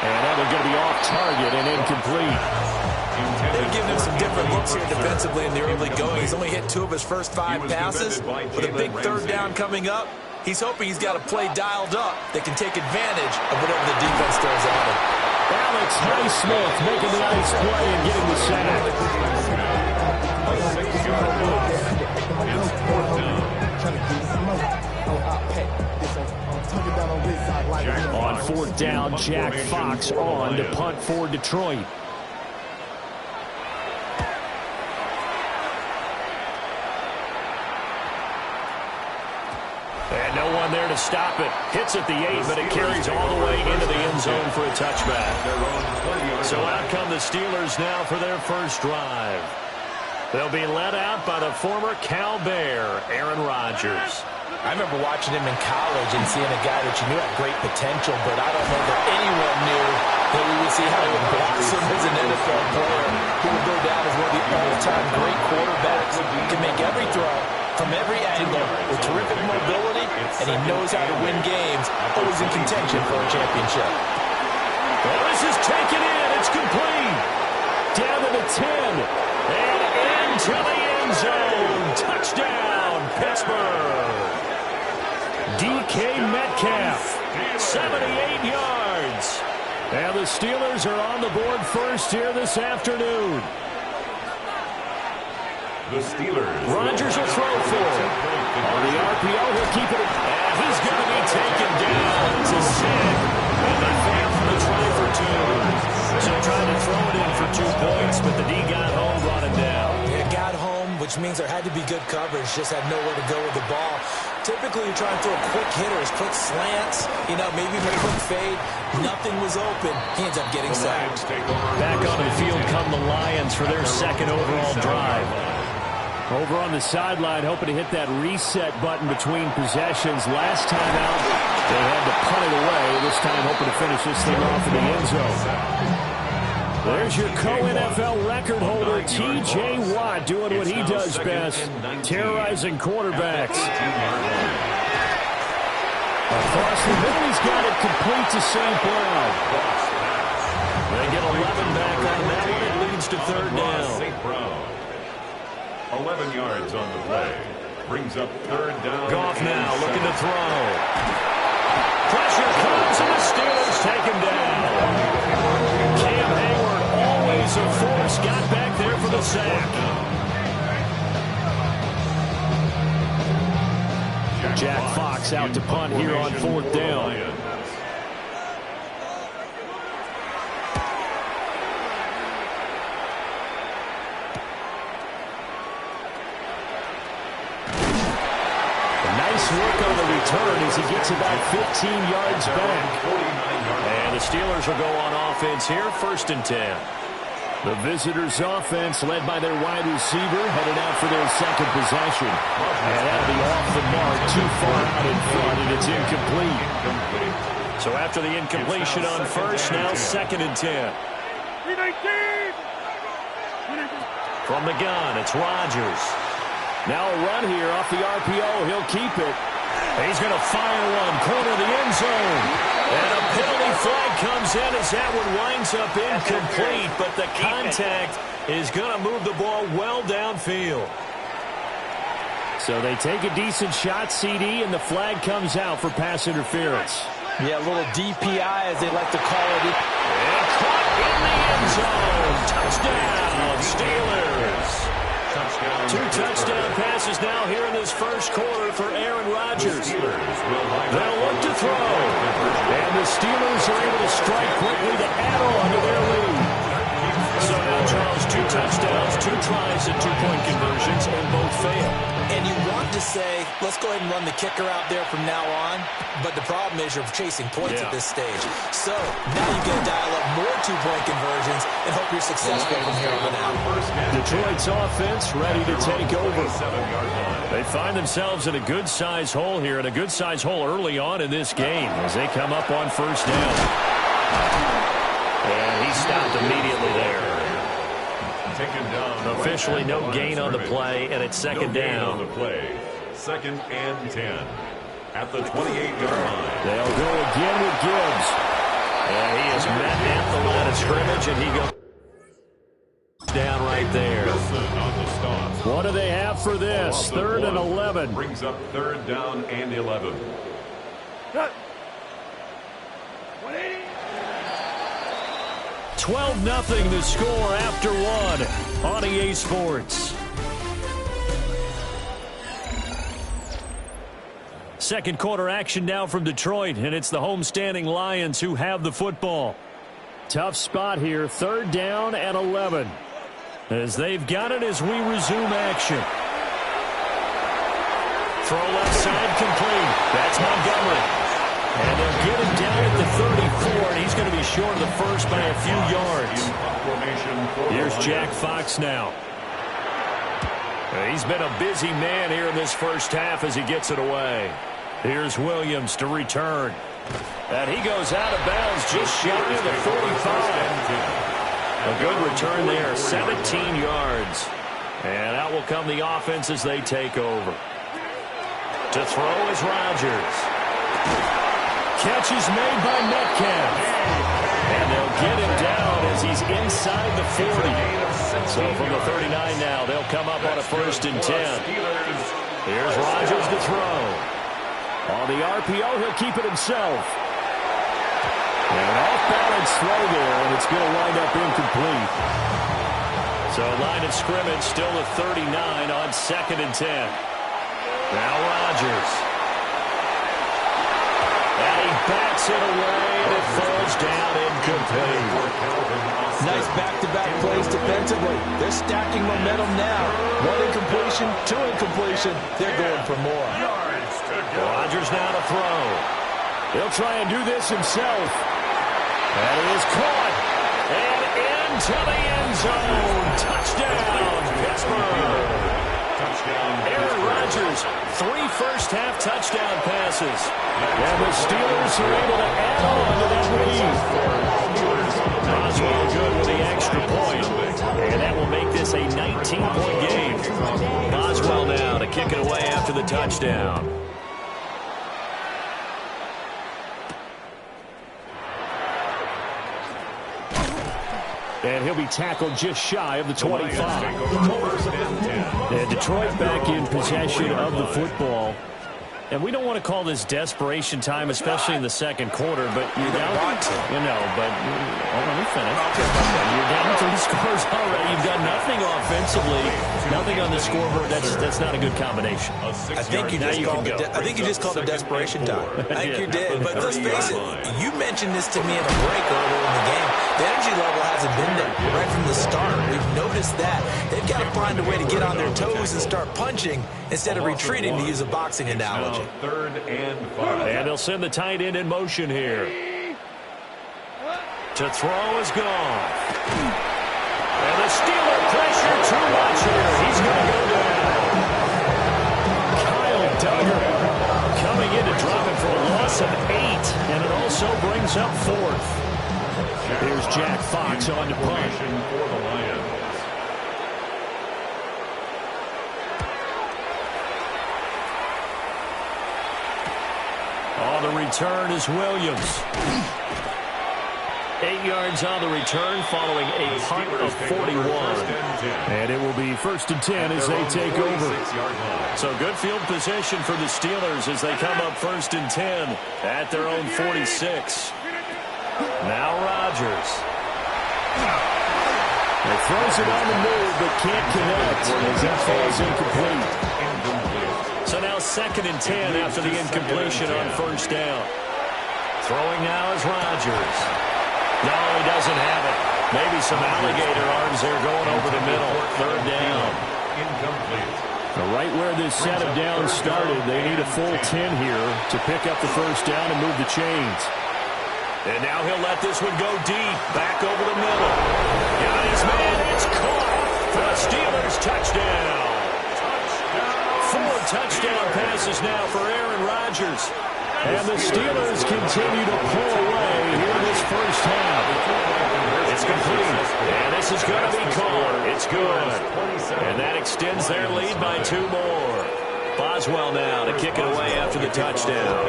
And that one's going to be off target and incomplete. They've given him some different looks here defensively in the early going. He's only hit 2 of his first 5 passes. With a big third down coming up, he's hoping he's got a play dialed up that can take advantage of whatever the defense throws at him. Alex Highsmith making the nice play and getting the sack. A 6-yard loss. It's fourth down. On fourth down, Jack Fox on to punt for Detroit. And no one there to stop it. Hits at the 8, but it carries all the way into the end zone for a touchback. So out come the Steelers now for their first drive. They'll be led out by the former Cal Bear, Aaron Rodgers. I remember watching him in college and seeing a guy that you knew had great potential, but I don't know that anyone knew that we would see how he would blossom as an NFL player. He would go down as one of the all-time great quarterbacks. He can make every throw from every angle with terrific mobility, and he knows how to win games, always in contention for a championship. Well, this is taken in. It's complete. Down to the 10. And into the end zone. Touchdown, Pittsburgh. DK Metcalf, 78 yards. And the Steelers are on the board first here this afternoon. The Steelers. Rodgers will throw for it. On the RPO, he'll keep it. And he's going to be taken down. It's a sack. And they failed for the try for 2. So trying to throw it in for 2 points, but the D got home, brought him down. Yeah, got home, which means there had to be good coverage. Just had nowhere to go with the ball. Typically, you're trying to throw quick hitters, quick slants, maybe even a quick fade. Nothing was open. He ends up getting sacked. Back on the field come the Lions for their second overall drive. Over on the sideline, hoping to hit that reset button between possessions. Last time out, they had to punt it away. This time, hoping to finish this thing off in the end zone. There's your co-NFL record holder, T.J. Watt, doing what he does best, terrorizing quarterbacks. Across the middle, he's got it complete to St. Brown. They get 11 back on that one. It leads to third down. St. Brown. 11 yards on the play. Brings up third down. Goff now looking to throw. Pressure comes, and the Steelers take him down. Cam Hayward, always a force, got back there for the sack. Jack Fox out to punt here on fourth down. Nice work on the return as he gets about 15 yards back. And the Steelers will go on offense here, 1st and 10. The visitors' offense, led by their wide receiver, headed out for their second possession. And that'll be off the mark, too far out in front, and it's incomplete. So after the incompletion on first, now 2nd and 10. From the gun, it's Rodgers. Now a run here off the RPO. He'll keep it. He's going to fire one, corner of the end zone. And a penalty flag comes in as that one winds up incomplete, but the contact is going to move the ball well downfield. So they take a decent shot, CD, and the flag comes out for pass interference. Yeah, a little DPI, as they like to call it. And caught in the end zone. Touchdown, Steelers. 2 touchdown passes now here in this first quarter for Aaron Rodgers. They'll look to throw. And the Steelers are able to strike quickly to add on to their lead. So now, Charles, 2 touchdowns, 2 tries at 2-point conversions, and both fail. And you want to say, let's go ahead and run the kicker out there from now on. But the problem is you're chasing points at this stage. So now you got to dial up more 2-point conversions and hope you're successful from here on out. Detroit's offense ready to take over. They find themselves in a good-sized hole here, and a good-sized hole early on in this game as they come up on first down. And he stopped immediately there. Officially no gain on the play, and it's 2nd down. On the play. 2nd and 10. At the 28-yard line. They'll go again with Gibbs. And he is met at the line of scrimmage, and he goes down right there. What do they have for this? 3rd and 11. Brings up 3rd down and 11. 12-0 the score after 1 on EA Sports. Second quarter action now from Detroit, and it's the homestanding Lions who have the football. Tough spot here, 3rd down and 11. As they've got it as we resume action. Throw left side complete. That's Montgomery. And they'll get him down at the 34, and he's going to be short of the first by a few yards. Here's Jack Fox now. He's been a busy man here in this first half as he gets it away. Here's Williams to return. And he goes out of bounds just shy of the 45. A good return there, 17 yards. And out will come the offense as they take over. To throw is Rodgers. Catch is made by Metcalf. And they'll get him down as he's inside the 40. So from the 39 now, they'll come up on a 1st and 10. Here's Rodgers to throw. On the RPO, he'll keep it himself. And an off-balance throw there, and it's going to wind up incomplete. So line of scrimmage still a 39 on 2nd and 10. Now Rodgers. And he bats it away, and it falls down incomplete. Nice back-to-back plays defensively. They're stacking momentum now. 1 incompletion, 2 incompletion. They're going for more. Rodgers now to throw. He'll try and do this himself. And it is caught. And into the end zone. Touchdown, Pittsburgh. Aaron Rodgers, 3 first-half touchdown passes. And the Steelers are able to add on to that lead. Boswell good with the extra point. And that will make this a 19-point game. Boswell now to kick it away after the touchdown. And he'll be tackled just shy of the 25. And Detroit back in possession of the football. And we don't want to call this desperation time, especially in the second quarter, but you're down. You know, but let me finish. You're down 3 scores already. You've got nothing offensively, nothing on the scoreboard. That's not a good combination. I think you just called it desperation time. I think you did. But let's face it, you mentioned this to me in a break earlier in the game. The energy level hasn't been there right from the start. We've noticed that. They've got to find a way to get on their toes and start punching instead of retreating, to use a boxing analogy. 3rd and 5. And they'll send the tight end in motion here. To throw is gone. And the Steeler pressure too much here. He's going to go down. Kyle Duggar coming in to drop him for a loss of 8. And it also brings up 4th. Here's Jack Fox on the punt. For the Lions. On the return is Williams. 8 yards on the return following a punt of 41. And it will be 1st and 10 as they take over. So good field position for the Steelers as they come up 1st and 10 at their own 46. Now Rodgers. He throws it on the move but can't connect as that falls incomplete. So now 2nd and 10 after the incompletion on 1st down. Throwing now is Rodgers. No, he doesn't have it. Maybe some alligator arms there going over the middle. 3rd down. Incomplete. Right where this set of downs started, they need a full 10 here to pick up the 1st down and move the chains. And now he'll let this one go deep. Back over the middle. Got his man. It's caught for a Steelers touchdown. 4 touchdown passes now for Aaron Rodgers. And the Steelers continue to pull away here in this 1st half. It's complete. And this is going to be caught. It's good. And that extends their lead by 2 more. Boswell now to kick it away after the touchdown.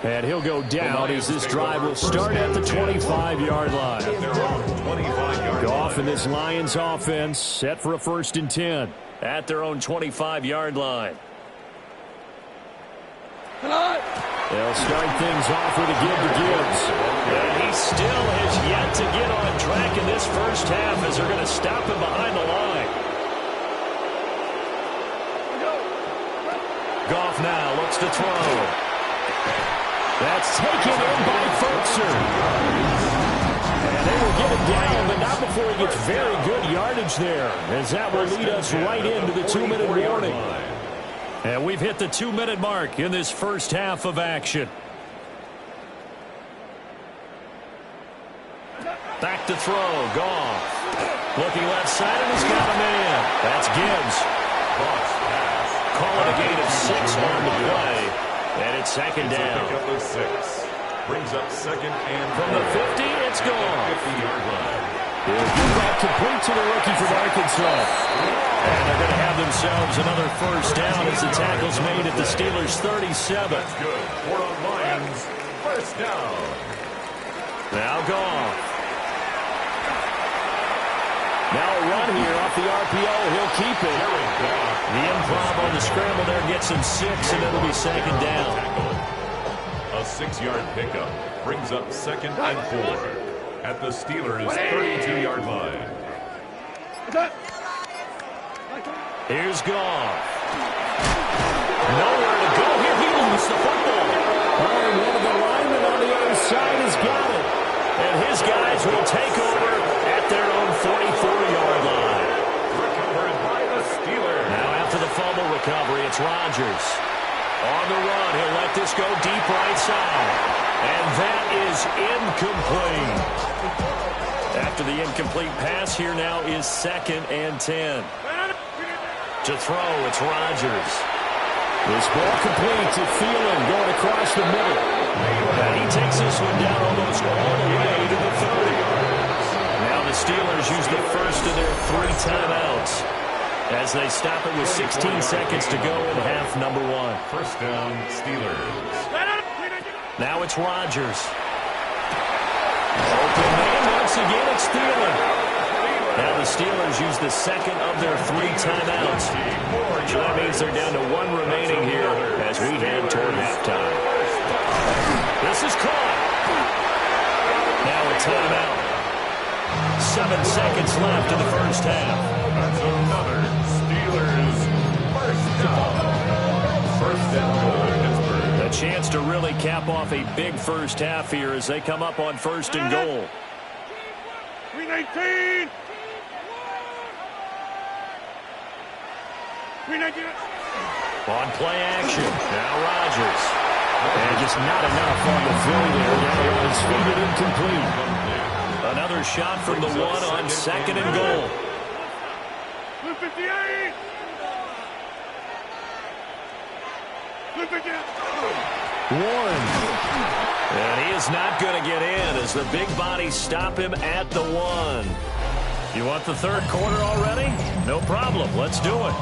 And he'll go down as this drive will start at the 25-yard line. Goff and this Lions offense set for a 1st and 10 at their own 25-yard line. They'll start things off with a give to Gibbs. And he still has yet to get on track in this 1st half as they're going to stop him behind the line. Goff now looks to throw. That's taken in by Ferguson. And they will get it down, but not before he gets very good yardage there, as that will lead us right into the 2-minute warning. And we've hit the 2-minute mark in this 1st half of action. Back to throw, Goff. Looking left side, and he's got a man. That's Gibbs. Call it a gain of 6 on the play. And it's 2nd down. Brings up 2nd and from the 50, it's gone. 50-yard line. He'll give that complete to the rookie from Arkansas. And they're going to have themselves another 1st down as the tackle's made at the Steelers' 37. That's good. For the Lions, 1st down. Now Goff. Now a run here off the RPO. He'll keep it. The improv on the scramble there gets him 6, and it'll be 2nd down. A 6-yard pickup brings up 2nd and 4 at the Steelers' 32-yard line. Here's Goff. Nowhere to go here. He lost the football. Oh, and one of the linemen on the other side has got it. And his guys will take over at their own 44-yard line. Recovered by the Steelers. Now after the fumble recovery, it's Rodgers. On the run, he'll let this go deep right side. And that is incomplete. After the incomplete pass, here now is 2nd and 10. To throw, it's Rodgers. This ball complete to Thielen going across the middle. And he takes this one down almost all the way to the 30. Now the Steelers use the first of their 3 timeouts. as they stop it with 16 seconds to go in half number one. First down, Steelers. Now it's Rodgers. Open man, once again it's Thielen. Now the Steelers use the second of their 3 timeouts. So that means they're down to 1 remaining here as we head toward halftime. This is caught. Now a timeout. 7 seconds left in the first half. That's another Steelers first down. First down, Pittsburgh. A chance to really cap off a big first half here as they come up on 1st and goal. 319. 319. On play action. Now Rodgers. And just not enough on the throw there. That was fielded incomplete. Another shot from the 1 on 2nd and goal. 258. 258. 1. And he is not going to get in as the big bodies stop him at the 1. You want the 3rd quarter already? No problem. Let's do it.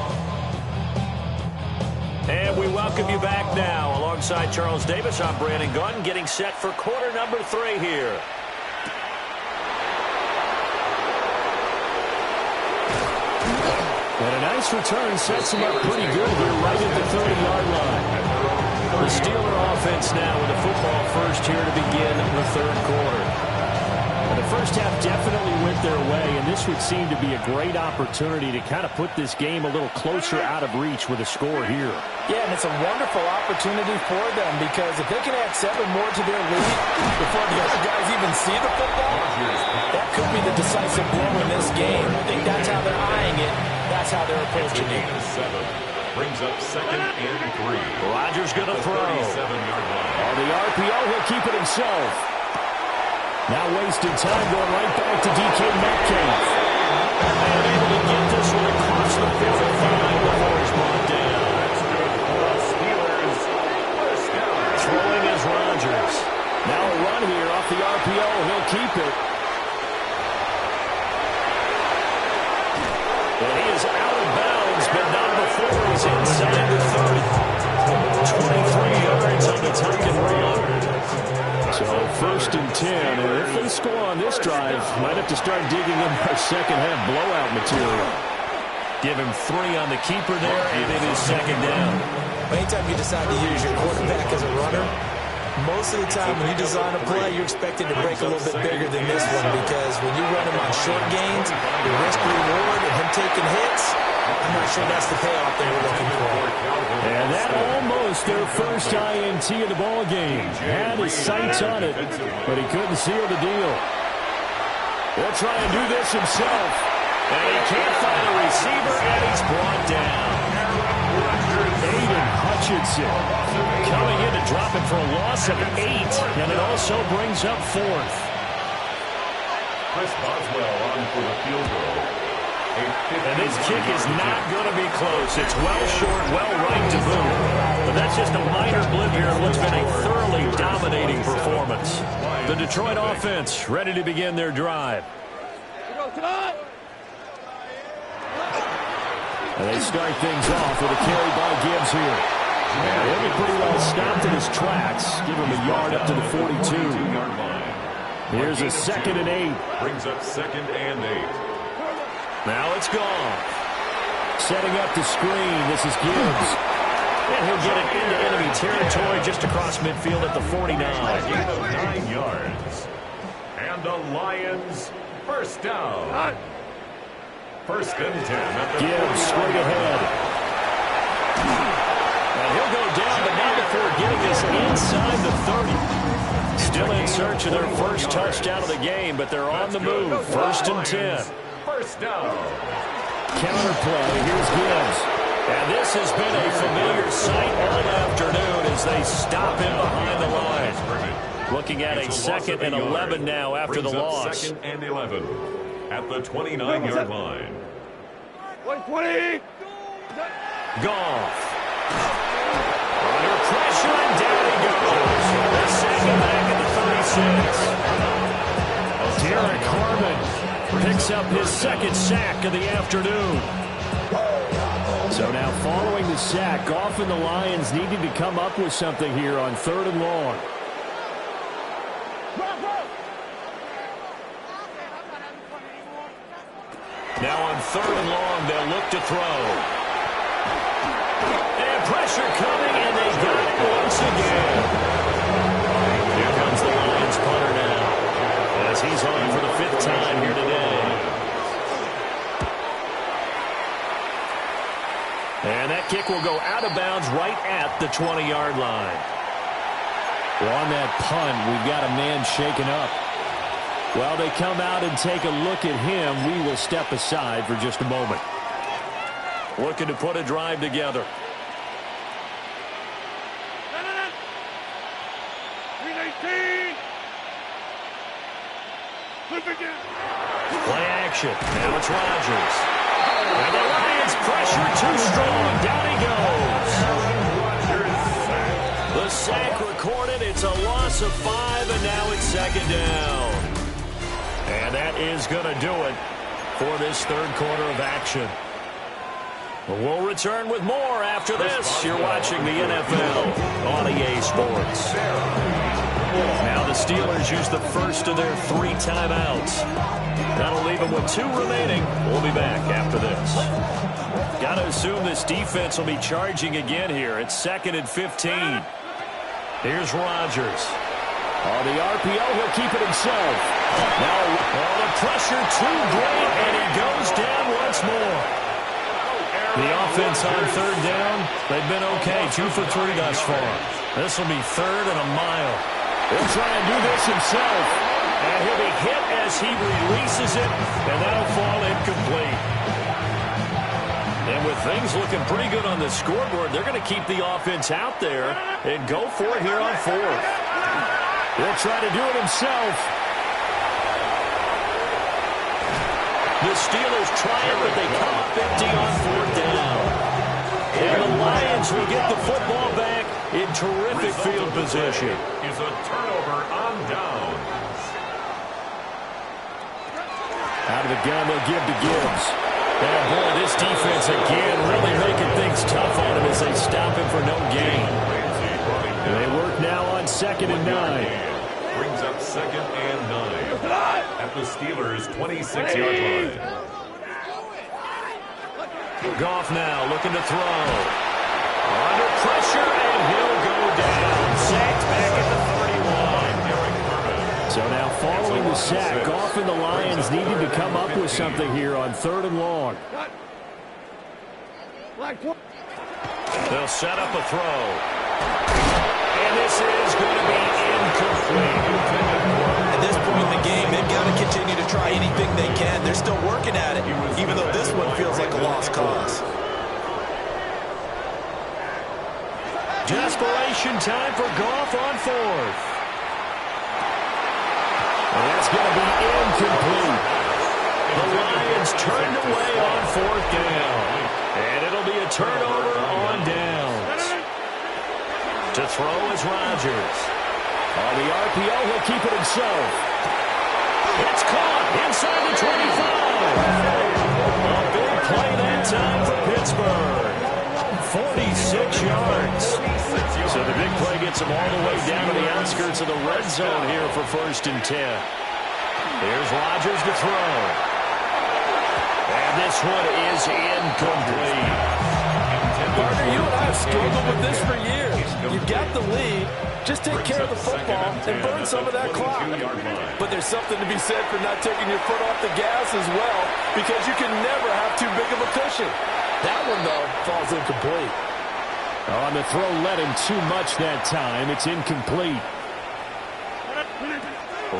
And we welcome you back now. Alongside Charles Davis, I'm Brandon Gunn, getting set for quarter number 3 here. And a nice return sets him up pretty good here right at the 30-yard line. The Steeler offense now with the football first here to begin the 3rd quarter. And the first half definitely went their way, and this would seem to be a great opportunity to kind of put this game a little closer out of reach with a score here. Yeah, and it's a wonderful opportunity for them because if they can add 7 more to their lead before the other guys even see the football, that could be the decisive blow in this game. I think that's how they're eyeing it. That's how they're approaching it. 7 brings up 2nd and 3. Rodgers going to throw. 37-yard line. On the RPO, he'll keep it himself. Now wasting time going right back to DK Metcalf. And able to get this one across the 55 before he's brought down. That's good for the Steelers. First down. Throwing is Rodgers. Now a run here off the RPO. He'll keep it. And he is out of bounds, but not before he's inside the 30. 23 yards on the tuck and run. So 1st and 10, and if they score on this drive, might have to start digging in their second half blowout material. Give him 3 on the keeper there, and it is 2nd down. Anytime you decide to use your quarterback as a runner, most of the time when you design a play, you're expected to break a little bit bigger than this one because when you run him on short gains, the risk-reward and him taking hits, I'm not sure that's the payoff they were looking for. And that almost their first INT of the ball game. Had his sights on it, but he couldn't seal the deal. He'll try and do this himself. And he can't find a receiver, and he's brought down. Aiden Hutchinson coming in to drop it for a loss of 8, and it also brings up 4th. Chris Boswell on for the field goal. And this kick is not going to be close. It's well short, well right to boot. But that's just a minor blip here in what's been a thoroughly dominating performance. The Detroit offense ready to begin their drive. And they start things off with a carry by Gibbs here. And he'll be pretty well stopped in his tracks. Give him a yard up to the 42. Here's a 2nd and 8. Brings up 2nd and 8. Now it's gone. Setting up the screen. This is Gibbs. And he'll get it into enemy territory just across midfield at the 49. 9 yards. And the Lions first down. 1st and 10 at the Gibbs straight ahead. And he'll go down, but not before getting this inside the 30. Still in search of their first touchdown of the game, but they're on the move. 1st and 10. First down. Counterplay. Here's Gibbs. And this has been a familiar sight all afternoon as they stop him behind the line. Looking at a 2nd and 11 now after the loss. 2nd and 11 at the 29-yard line. 120. Goff. Under pressure, and down he goes. They're sending back at the 36. Derek Harmon picks up his 2nd sack of the afternoon. So now following the sack, Goff and the Lions needing to come up with something here on 3rd and long. Now on 3rd and long, they'll look to throw. And pressure coming, and they got it once again. Here comes the Lions punter now, as he's on for the 5th time here today. And that kick will go out of bounds right at the 20-yard line. Well, on that punt, we've got a man shaken up. While they come out and take a look at him, we will step aside for just a moment. Looking to put a drive together. Play action. Now it's Rodgers. And the Lions pressure too strong. Down he goes. The sack recorded. It's a loss of 5, and now it's 2nd down. And that is going to do it for this 3rd quarter of action. We'll return with more after this. You're watching the NFL on EA Sports. Now the Steelers use the first of their 3 timeouts. That'll leave them with 2 remaining. We'll be back after this. Got to assume this defense will be charging again here. It's 2nd and 15. Here's Rodgers. On the RPO, he'll keep it himself. Now, the pressure too great, and he goes down once more. The offense on 3rd down, they've been okay. 2 for 3 thus far. This will be 3rd and a mile. He'll try and do this himself. And he'll be hit as he releases it, and that'll fall incomplete. And with things looking pretty good on the scoreboard, they're going to keep the offense out there and go for it here on 4th. He'll try to do it himself. The Steelers try it, but they come up empty on 4th down. And the Lions will get the football back in terrific field position. Is a turnover on downs. Out of the gun, they'll give to Gibbs. And boy, this defense again really making things tough on him as they stop him for no gain. They work now on 2nd and 9. Brings up 2nd and 9 at the Steelers' 26-yard line. Goff now looking to throw. Under pressure, and he'll go down. Sacked back at the 31. So now following the sack, Goff and the Lions needing to come up with something here on 3rd and long. They'll set up a throw. And this is going to be incomplete. At this point in the game, they've got to continue to try anything they can. They're still working at it, even though this one feels like a lost cause. Desperation time for Goff on 4th. And that's going to be incomplete. The Lions turned away on 4th down. And it'll be a turnover on downs. To throw is Rodgers. On the RPO, he'll keep it himself. It's caught inside the 25. A big play that time for Pittsburgh. 46 yards. So the big play gets them all the way down to the outskirts of the red zone here for 1st and 10. Here's Rodgers to throw. And this one is incomplete. Partner, you and I have struggled with this for years. You've got the lead. Just take care of the football and burn some of that clock. But there's something to be said for not taking your foot off the gas as well, because you can never have too big of a cushion. That one, though, falls incomplete. On the throw, led him too much that time. It's incomplete.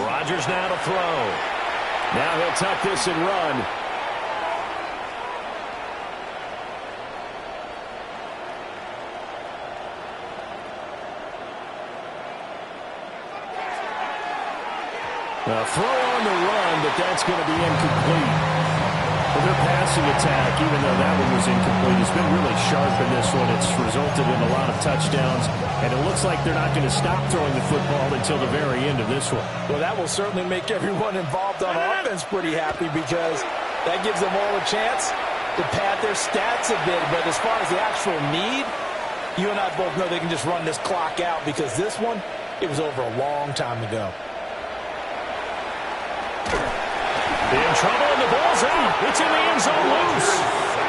Rodgers now to throw. Now he'll tuck this and run. A throw on the run, but that's going to be incomplete. Well, their passing attack, even though that one was incomplete, has been really sharp in this one. It's resulted in a lot of touchdowns, and it looks like they're not going to stop throwing the football until the very end of this one. Well, that will certainly make everyone involved on offense pretty happy, because that gives them all a chance to pad their stats a bit, but as far as the actual need, you and I both know they can just run this clock out because this one, it was over a long time ago. In trouble, and the ball's out. It's in the end zone loose.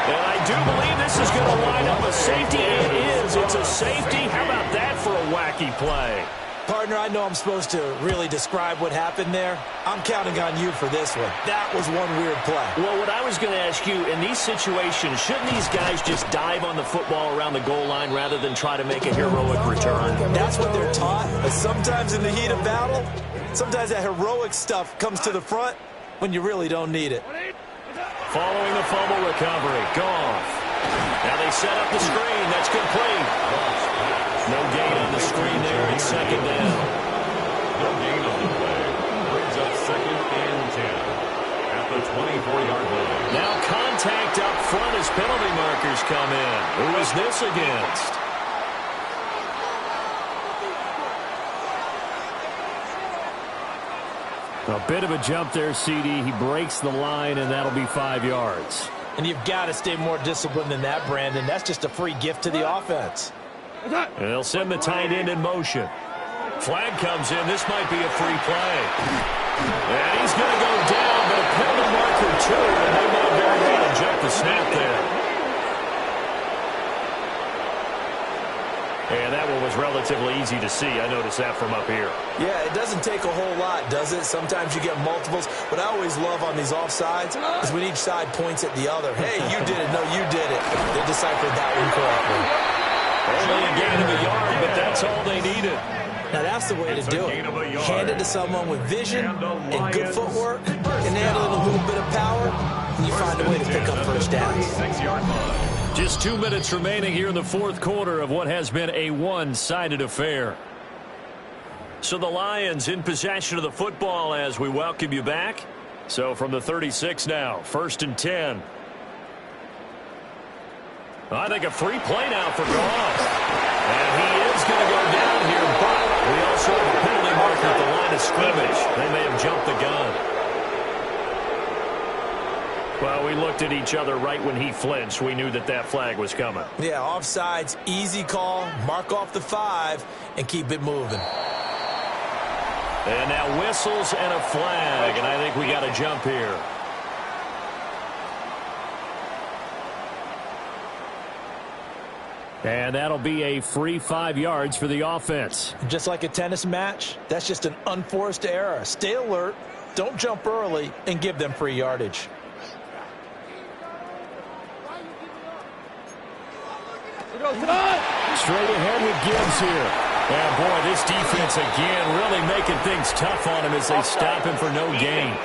And I do believe this is going to line up a safety. It is. It's a safety. How about that for a wacky play? Partner, I know I'm supposed to really describe what happened there. I'm counting on you for this one. That was one weird play. Well, what I was going to ask you, in these situations, shouldn't these guys just dive on the football around the goal line rather than try to make a heroic return? That's what they're taught. But sometimes in the heat of battle, sometimes that heroic stuff comes to the front when you really don't need it. Following the fumble recovery, Goff. Now they set up the screen. That's complete. No gain on the screen there. It's second down. No gain on the play. Brings up second and 10 at the 24-yard line. Now contact up front as penalty markers come in. Who is this against? A bit of a jump there, CD. He breaks the line, and that'll be 5 yards. And you've got to stay more disciplined than that, Brandon. That's just a free gift to the offense. And they'll send the tight end in motion. Flag comes in. This might be a free play. And he's going to go down, but a penalty marker too, and they might very well eject the snap there. And that one was relatively easy to see. I noticed that from up here. Yeah, it doesn't take a whole lot, does it? Sometimes you get multiples. What I always love on these offsides is when each side points at the other. Hey, you did it. No, you did it. They deciphered that one correctly. Only a gain of a yard, but that's all they needed. Now, that's the way to do it. Hand it to someone with vision and good footwork, and add a little bit of power, and you find a way to pick up first downs. Just 2 minutes remaining here in the fourth quarter of what has been a one-sided affair. So the Lions in possession of the football as we welcome you back. So from the 36 now, 1st and 10. I think a free play now for Goff. And he is going to go down here, but we also have a penalty marker at the line of scrimmage. They may have jumped the gun. Well, we looked at each other right when he flinched. We knew that that flag was coming. Yeah, offsides, easy call, mark off the 5, and keep it moving. And now whistles and a flag, and I think we got a jump here. And that'll be a free 5 yards for the offense. Just like a tennis match, that's just an unforced error. Stay alert, don't jump early, and give them free yardage. Straight ahead with Gibbs here. And boy, this defense again really making things tough on him as they stop him for no gain.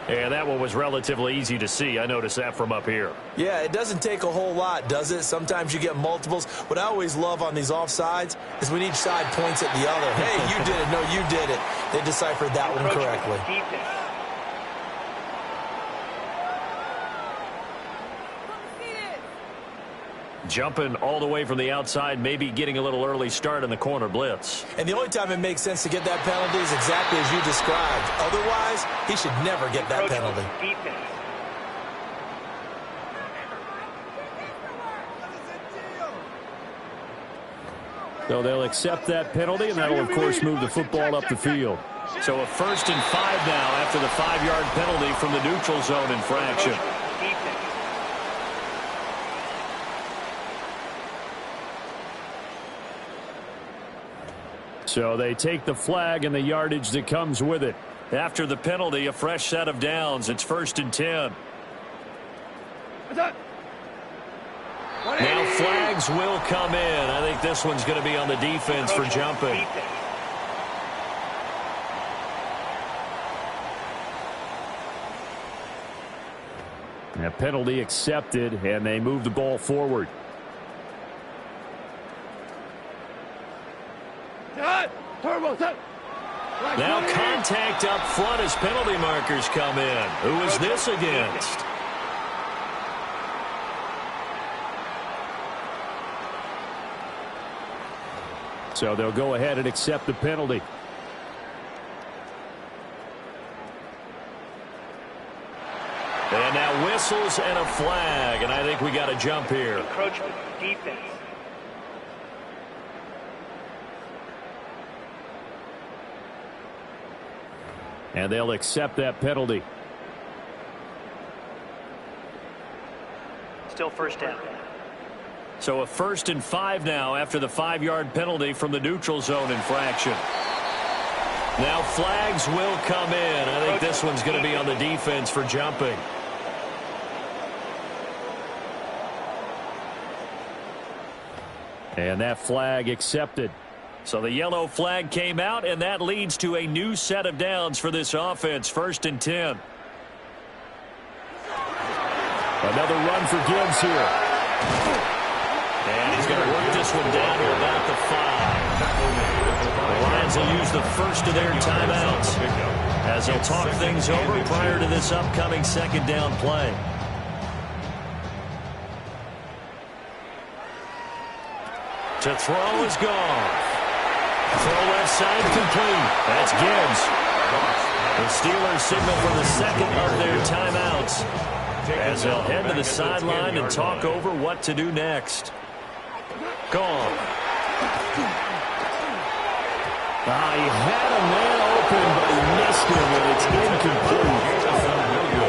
And that one was relatively easy to see. I noticed that from up here. Yeah, it doesn't take a whole lot, does it? Sometimes you get multiples. What I always love on these offsides is when each side points at the other. Hey, you did it. No, you did it. They deciphered that one correctly. Jumping all the way from the outside, maybe getting a little early start in the corner blitz. And the only time it makes sense to get that penalty is exactly as you described. Otherwise, he should never get that penalty. So they'll accept that penalty, and that'll, of course, move the football up the field. So a 1st and 5 now after the 5-yard penalty from the neutral zone infraction. So they take the flag and the yardage that comes with it. After the penalty, a fresh set of downs. It's 1st and 10. Now flags will come in. I think this one's going to be on the defense for jumping. A penalty accepted, and they move the ball forward. Now contact up front as penalty markers come in. Who is this against? So they'll go ahead and accept the penalty. And now whistles and a flag, and I think we got a jump here. Encroachment, defense. And they'll accept that penalty. Still first down. So a 1st and 5 now after the 5-yard penalty from the neutral zone infraction. Now flags will come in. I think this one's going to be on the defense for jumping. And that flag accepted. So the yellow flag came out, and that leads to a new set of downs for this offense. 1st and 10. Another run for Gibbs here. And he's going to work this one down to about the 5. The Lions will use the first of their timeouts as they'll talk things over prior to this upcoming 2nd down play. To throw is gone. Throw left side complete. That's Gibbs. The Steelers signal for the 2nd of their timeouts as they'll head to the sideline and talk over what to do next. Gone. He had a man open, but he missed him, and it's incomplete.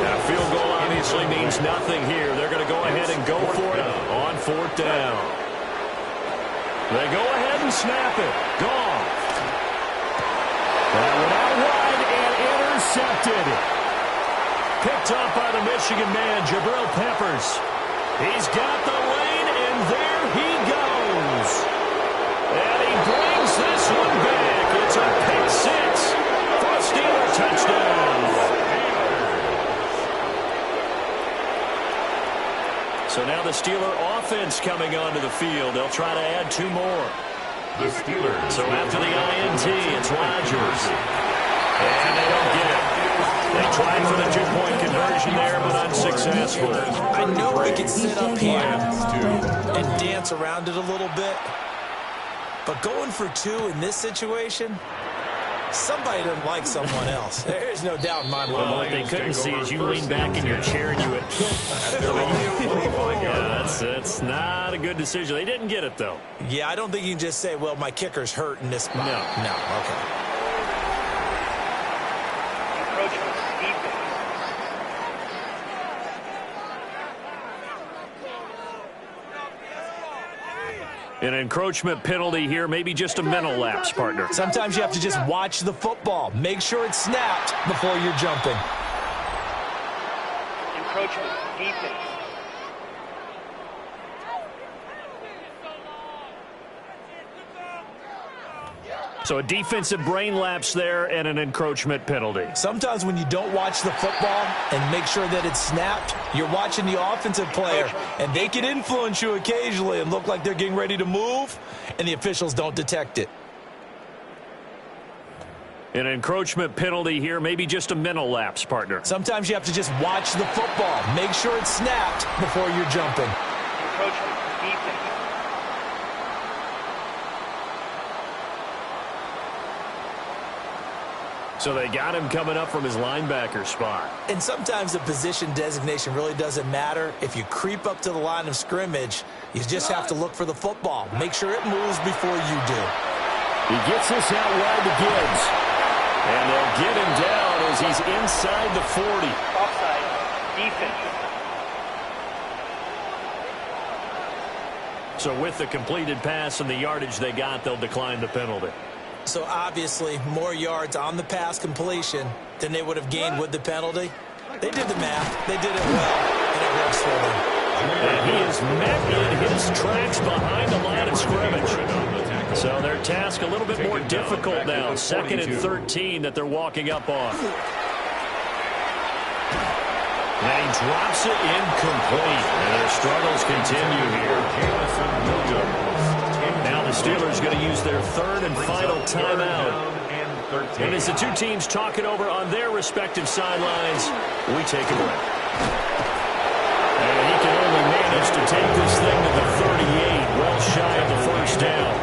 That field goal obviously means nothing here. They're going to go ahead and go for it on 4th down. They go ahead and snap it. Gone. That went out wide and intercepted. Picked up by the Michigan man, Jabril Peppers. He's got the lane, and there he goes. And he brings this one back. It's a pick 6 for a Steeler touchdown. So now the Steeler offense coming onto the field. They'll try to add 2 more. The Steelers. So after the INT, it's Rodgers. And they don't get it. They tried for the 2-point conversion there, but unsuccessful. I know we can sit up here and dance around it a little bit, but going for 2 in this situation, somebody doesn't like someone else. There's no doubt in my mind. Well, what they couldn't see is you lean back in your chair and you would... Yeah, that's not a good decision. They didn't get it, though. Yeah, I don't think you can just say, well, my kicker's hurt in this spot. No, okay. An encroachment penalty here, maybe just a mental lapse, partner. Sometimes you have to just watch the football. Make sure it's snapped before you're jumping. Encroachment, defense. So a defensive brain lapse there and an encroachment penalty. Sometimes when you don't watch the football and make sure that it's snapped, you're watching the offensive player, and they can influence you occasionally and look like they're getting ready to move, and the officials don't detect it. An encroachment penalty here, maybe just a mental lapse, partner. Sometimes you have to just watch the football. Make sure it's snapped before you're jumping. Encroachment, defense. So they got him coming up from his linebacker spot. And sometimes the position designation really doesn't matter. If you creep up to the line of scrimmage, you just have to look for the football. Make sure it moves before you do. He gets this out wide to Gibbs. And they'll get him down as he's inside the 40. Offside, defense. So with the completed pass and the yardage they got, they'll decline the penalty. So obviously more yards on the pass completion than they would have gained with the penalty. They did the math. They did it well, and it works for them. And he is met in his tracks behind the line of scrimmage. So their task a little bit more difficult now. 2nd and 13 that they're walking up on. And he drops it incomplete. And their struggles continue here. Now the Steelers going to use their 3rd and final timeout. And as the two teams talk it over on their respective sidelines, we take a break. And he can only manage to take this thing to the 38, well shy of the 1st down.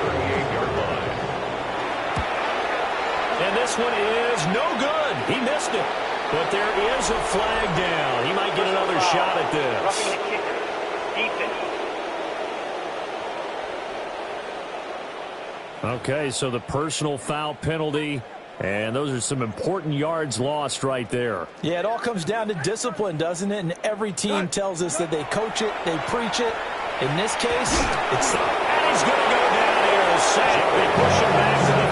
And this one is no good. He missed it. But there is a flag down. He might get another shot at this. Roughing the kicker. Defense. Okay, so the personal foul penalty, and those are some important yards lost right there. Yeah, it all comes down to discipline, doesn't it? And every team tells us that they coach it, they preach it. In this case, it's... And he's going to go down here. A sack. They push him back to the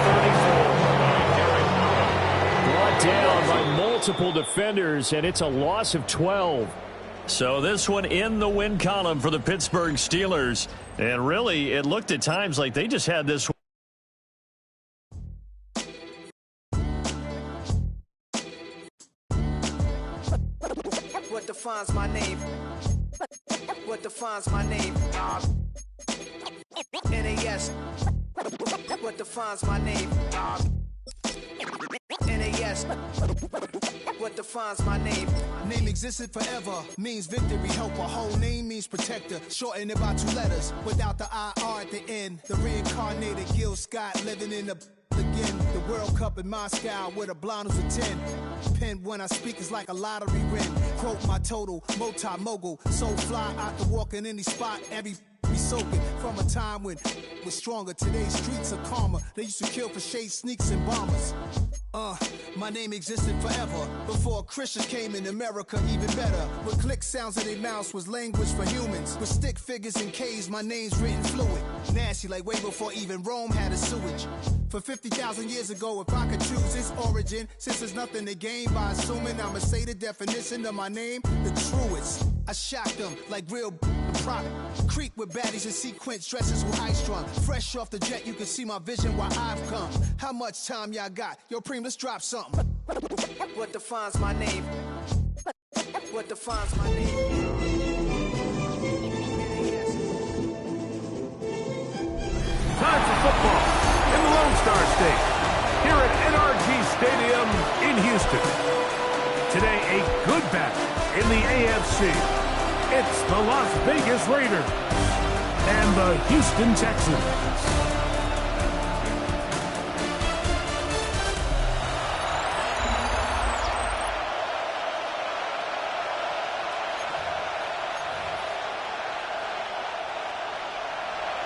34. Brought down by multiple defenders, and it's a loss of 12. So this one in the win column for the Pittsburgh Steelers. And really, it looked at times like they just had this one. What defines my name? What defines my name? NAS. What defines my name? NAS. What defines my name? Name existed forever, means victory, helper. Whole name means protector, shorten it by 2 letters. Without the IR at the end, the reincarnated Gil Scott living in the again. The World Cup in Moscow with a blonde who's a 10. Pen when I speak is like a lottery win. Quote my total, multi-mogul. So fly, I can walk in any spot, every be soaking. From a time when was stronger. Today's streets are calmer. They used to kill for shade sneaks and bombers. My name existed forever. Before Christians came in America, even better. With click sounds in their mouths was language for humans. With stick figures and K's, my name's written fluid. Nasty like way before even Rome had a sewage. For 50,000 years ago, if I could choose its origin, since there's nothing to gain by assuming I'ma say the definition of my name, the truest. I shocked them like real product. Creep with baddies in sequence, dresses with high strung. Fresh off the jet, you can see my vision where I've come. How much time y'all got? Yo, Preem, let's drop something. What defines my name? What defines my name? Time for football in the Lone Star State, here at NRG Stadium in Houston. Today, a good battle in the AFC. It's the Las Vegas Raiders and the Houston Texans.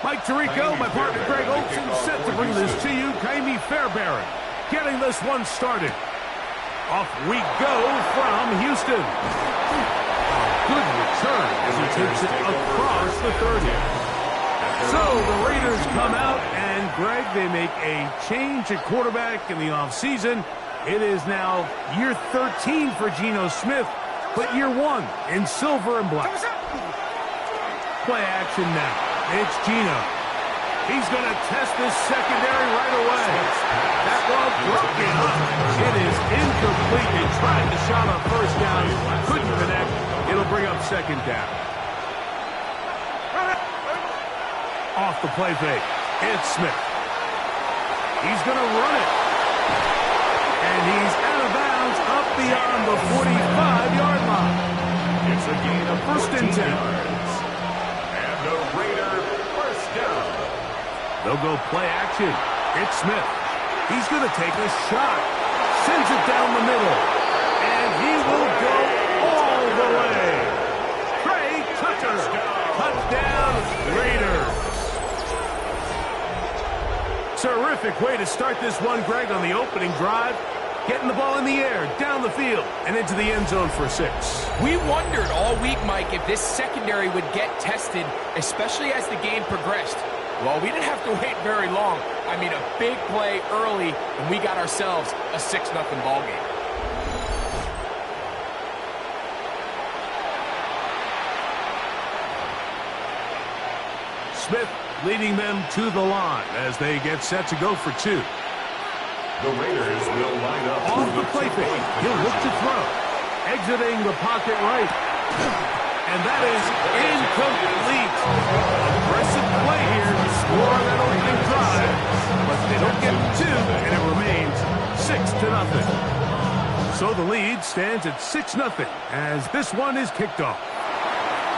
Mike Tirico, my partner Greg Olson, set to bring this to you. Kaimi Fairbairn getting this one started. Off we go from Houston. Good return as he takes it across the 30. So the Raiders come out, and Greg, they make a change at quarterback in the offseason. It is now year 13 for Geno Smith, but year 1 in silver and black. Play action now. It's Geno. He's going to test this secondary right away. That ball broken up. It is incomplete. He tried the shot on first down. Couldn't connect. It'll bring up second down. Off the play fake. It's Smith. He's going to run it. And he's out of bounds up beyond the 45-yard line. It's a gain of first and 10. And the Raider first down. They'll go play action. It's Smith. He's going to take a shot. Sends it down the middle. And he will go all the way. Trey Tucker. Touchdown, Raiders. Terrific way to start this one, Greg, on the opening drive. Getting the ball in the air, down the field, and into the end zone for 6. We wondered all week, Mike, if this secondary would get tested, especially as the game progressed. Well, we didn't have to wait very long. I mean, a big play early, and we got ourselves a 6-0 ball game. Smith leading them to the line as they get set to go for 2. The Raiders will line up. Off the play fake. He'll look to throw. Exiting the pocket right. And that is incomplete. Aggressive play here to score on that opening drive. But they don't get 2, and it remains 6-0. So the lead stands at 6-0 as this one is kicked off.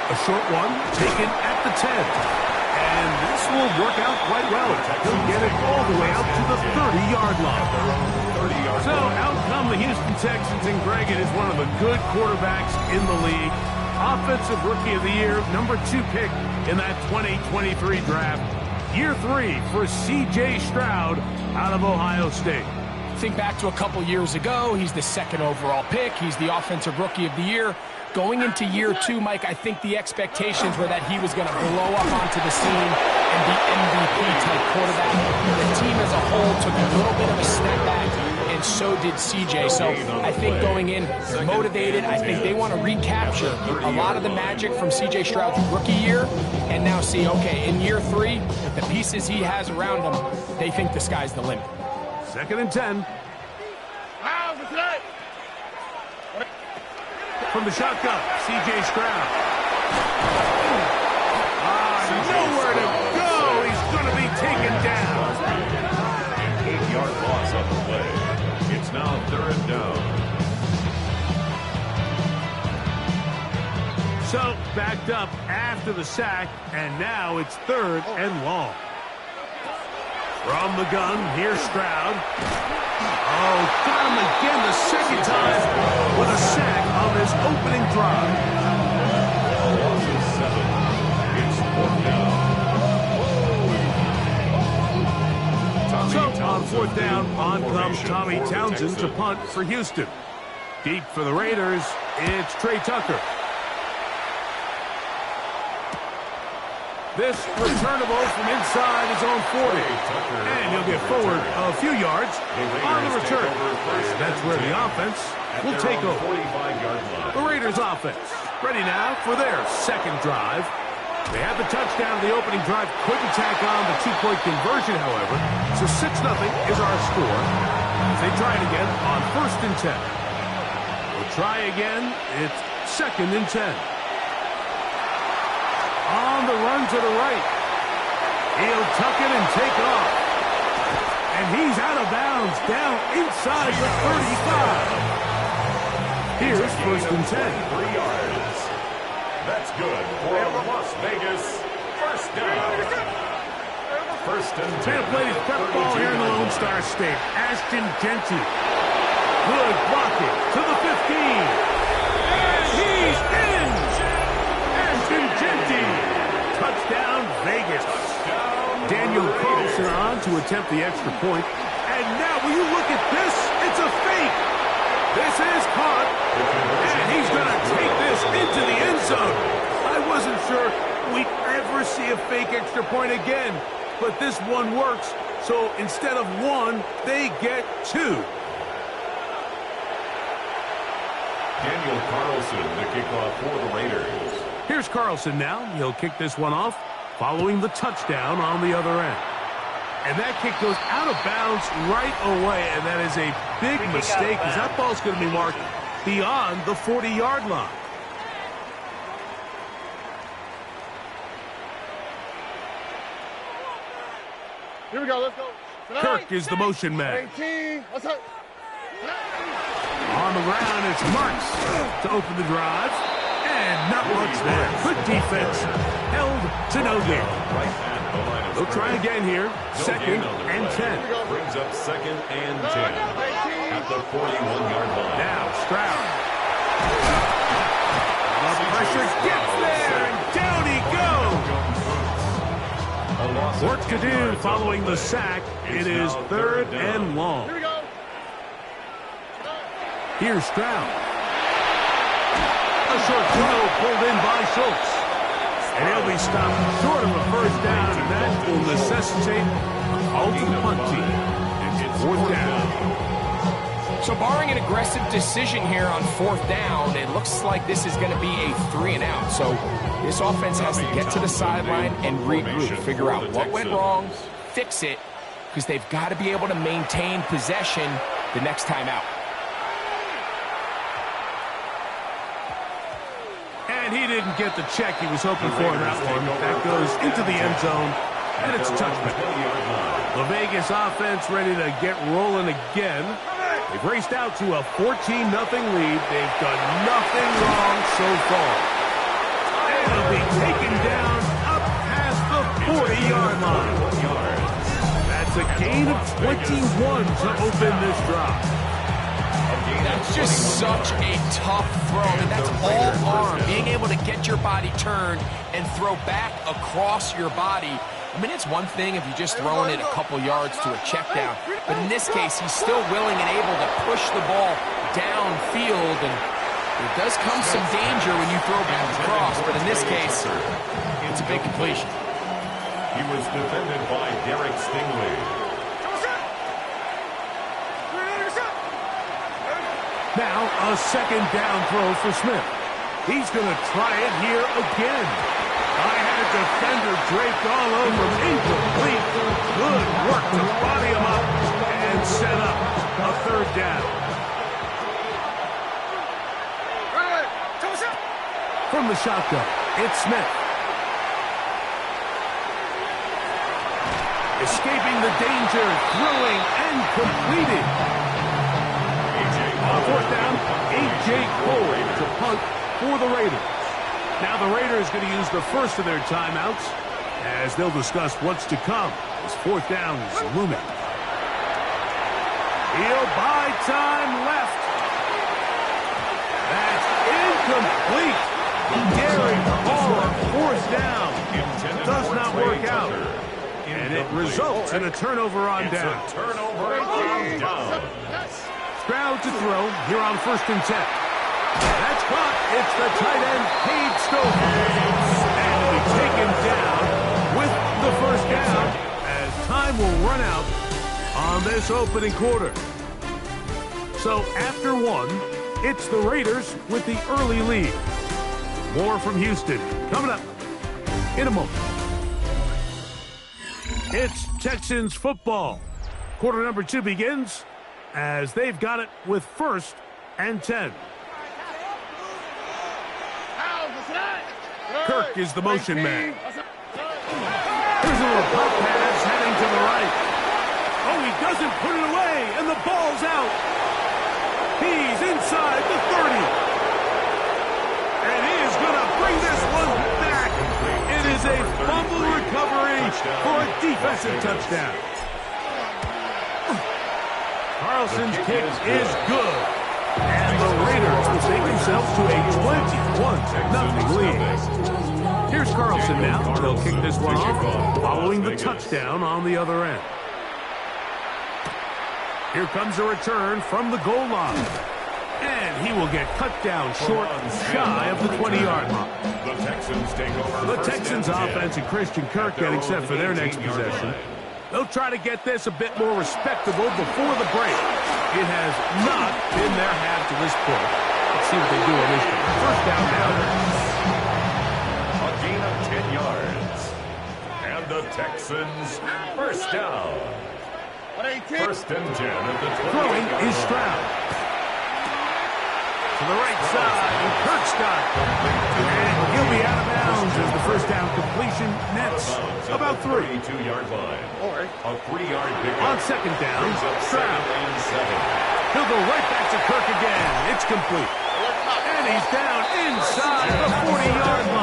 A short one taken at the 10. And this will work out quite well. He'll get it all the way out to the 30-yard line. So out come the Houston Texans, and Greg, it is one of the good quarterbacks in the league. Offensive Rookie of the Year, number 2 pick in that 2023 draft. Year 3 for C.J. Stroud out of Ohio State. Think back to a couple years ago. He's the 2nd overall pick. He's the Offensive Rookie of the Year. Going into year 2, Mike, I think the expectations were that he was going to blow up onto the scene and be MVP-type quarterback. The team as a whole took a little bit of a step back, and so did CJ. So I think going in, they're motivated. I think they want to recapture a lot of the magic from CJ Stroud's rookie year and now see, okay, in year 3, the pieces he has around him, they think the sky's the limit. 2nd and 10. From the shotgun, C.J. Stroud. Nowhere to go. He's going to be taken down. An 8-yard loss on the play. It's now 3rd down. So, backed up after the sack, and now it's 3rd and long. From the gun, here's Stroud. Oh, got him again the 2nd time with a sack on this opening drive. Loss is 7. It's 4th down. So, on 4th down, on comes Tommy Townsend to punt for Houston. Deep for the Raiders, it's Trey Tucker. This returnable from inside his own 40. And he'll get forward a few yards on the return. That's where the offense will take over. The Raiders offense ready now for their 2nd drive. They had the touchdown in the opening drive, couldn't tack on the 2-point conversion, however. So 6-0 is our score as they try it again on 1st and 10. We'll try again. It's 2nd and 10. On the run to the right. He'll tuck it and take off. And he's out of bounds, down inside the 35. Here's 1st and 10. 3 yards. That's good for Las Vegas. 1st down. 1st and 10. Tampa Bay's prep ball here in the Lone Star State. Ashton Genty. Good blocking to the 15. And he's in. Ashton Genty. Touchdown, Vegas. Daniel Carlson on to attempt the extra point. And now, will you look at this? It's a fake. This is caught. And he's going to take this into the end zone. I wasn't sure we'd ever see a fake extra point again. But this one works. So instead of 1, they get 2. Daniel Carlson, the kickoff for the Raiders. Here's Carlson now. He'll kick this one off following the touchdown on the other end. And that kick goes out of bounds right away, and that is a big mistake because that ball's going to be marked beyond the 40-yard line. Here we go, let's go. Kirk is the motion man. 18, let's go. On the ground, it's Marks to open the drive. And not much there. Good defense. Held to no gain. They'll try again here. 2nd and 10. Brings up 2nd and 10. At the 41-yard line. Now Stroud. The pressure gets there, and down he goes. Work to do following the sack. It is 3rd and long. Here's Stroud. A short throw pulled in by Schultz. And he'll be stopped short of a 1st down, and that will necessitate a call to the punt team. It's 4th down. So barring an aggressive decision here on 4th down, it looks like this is going to be a 3 and out. So this offense has to get to the sideline and regroup, figure out what went wrong, fix it, because they've got to be able to maintain possession the next time out. And he didn't get the check he was hoping for in that one. That goes into the end zone, and it's a touchback. The Vegas offense ready to get rolling again. They've raced out to a 14-0 lead. They've done nothing wrong so far. And it'll be taken down up past the 40. 20-yard line. That's a gain of 21 to open this drive. That's just such a tough throw. I mean, that's all arm. Being able to get your body turned and throw back across your body. I mean, it's one thing if you're just throwing it a couple yards to a check down. But in this case, he's still willing and able to push the ball downfield. And there does come some danger when you throw back across. But in this case, it's a big completion. He was defended by Derek Stingley. Now a second down throw for Smith. He's going to try it here again. I had a defender draped all over him. Incomplete. Good work to body him up and set up a third down. From the shotgun, it's Smith. Escaping the danger, throwing and completing. On fourth down, A.J. Cole to punt for the Raiders. Now the Raiders going to use the first of their timeouts as they'll discuss what's to come as fourth down is looming. He'll buy time left. That's incomplete. Gary Cole, fourth down. Does not work out. And it results in a turnover on down. Turnover on down. Stroud to throw here on 1st and 10. That's caught. It's the tight end, Cade Stover. And he'll be taken down with the first down as time will run out on this opening quarter. So after one, it's the Raiders with the early lead. More from Houston coming up in a moment. It's Texans football. Quarter number 2 begins as they've got it with 1st and 10. Kirk is the motion man. Here's a little pop pass heading to the right. Oh, he doesn't put it away, and the ball's out. He's inside the 30. And he is going to bring this one back. It is a fumble recovery for a defensive touchdown. Carlson's kick is good. And the Raiders will take themselves to a 21-0 lead. Here's Carlson now. They'll kick this one off, following the touchdown on the other end. Here comes a return from the goal line. And he will get cut down short, shy of the 20-yard line. The Texans take over. The Texans offense and Christian Kirk getting set for their next possession. They'll try to get this a bit more respectable before the break. It has not been their half to this point. Let's see what they do on this one. First down now. A gain of 10 yards. And the Texans, first down. 1st and 10 at the 20. Throwing is Stroud. To the right side, and Kirk's got it. And he'll be out of bounds as the first down completion nets about 3. 32-yard line. A 3-yard pickup. On second down, Stroud. He'll go right back to Kirk again. It's complete. And he's down inside the 40-yard line.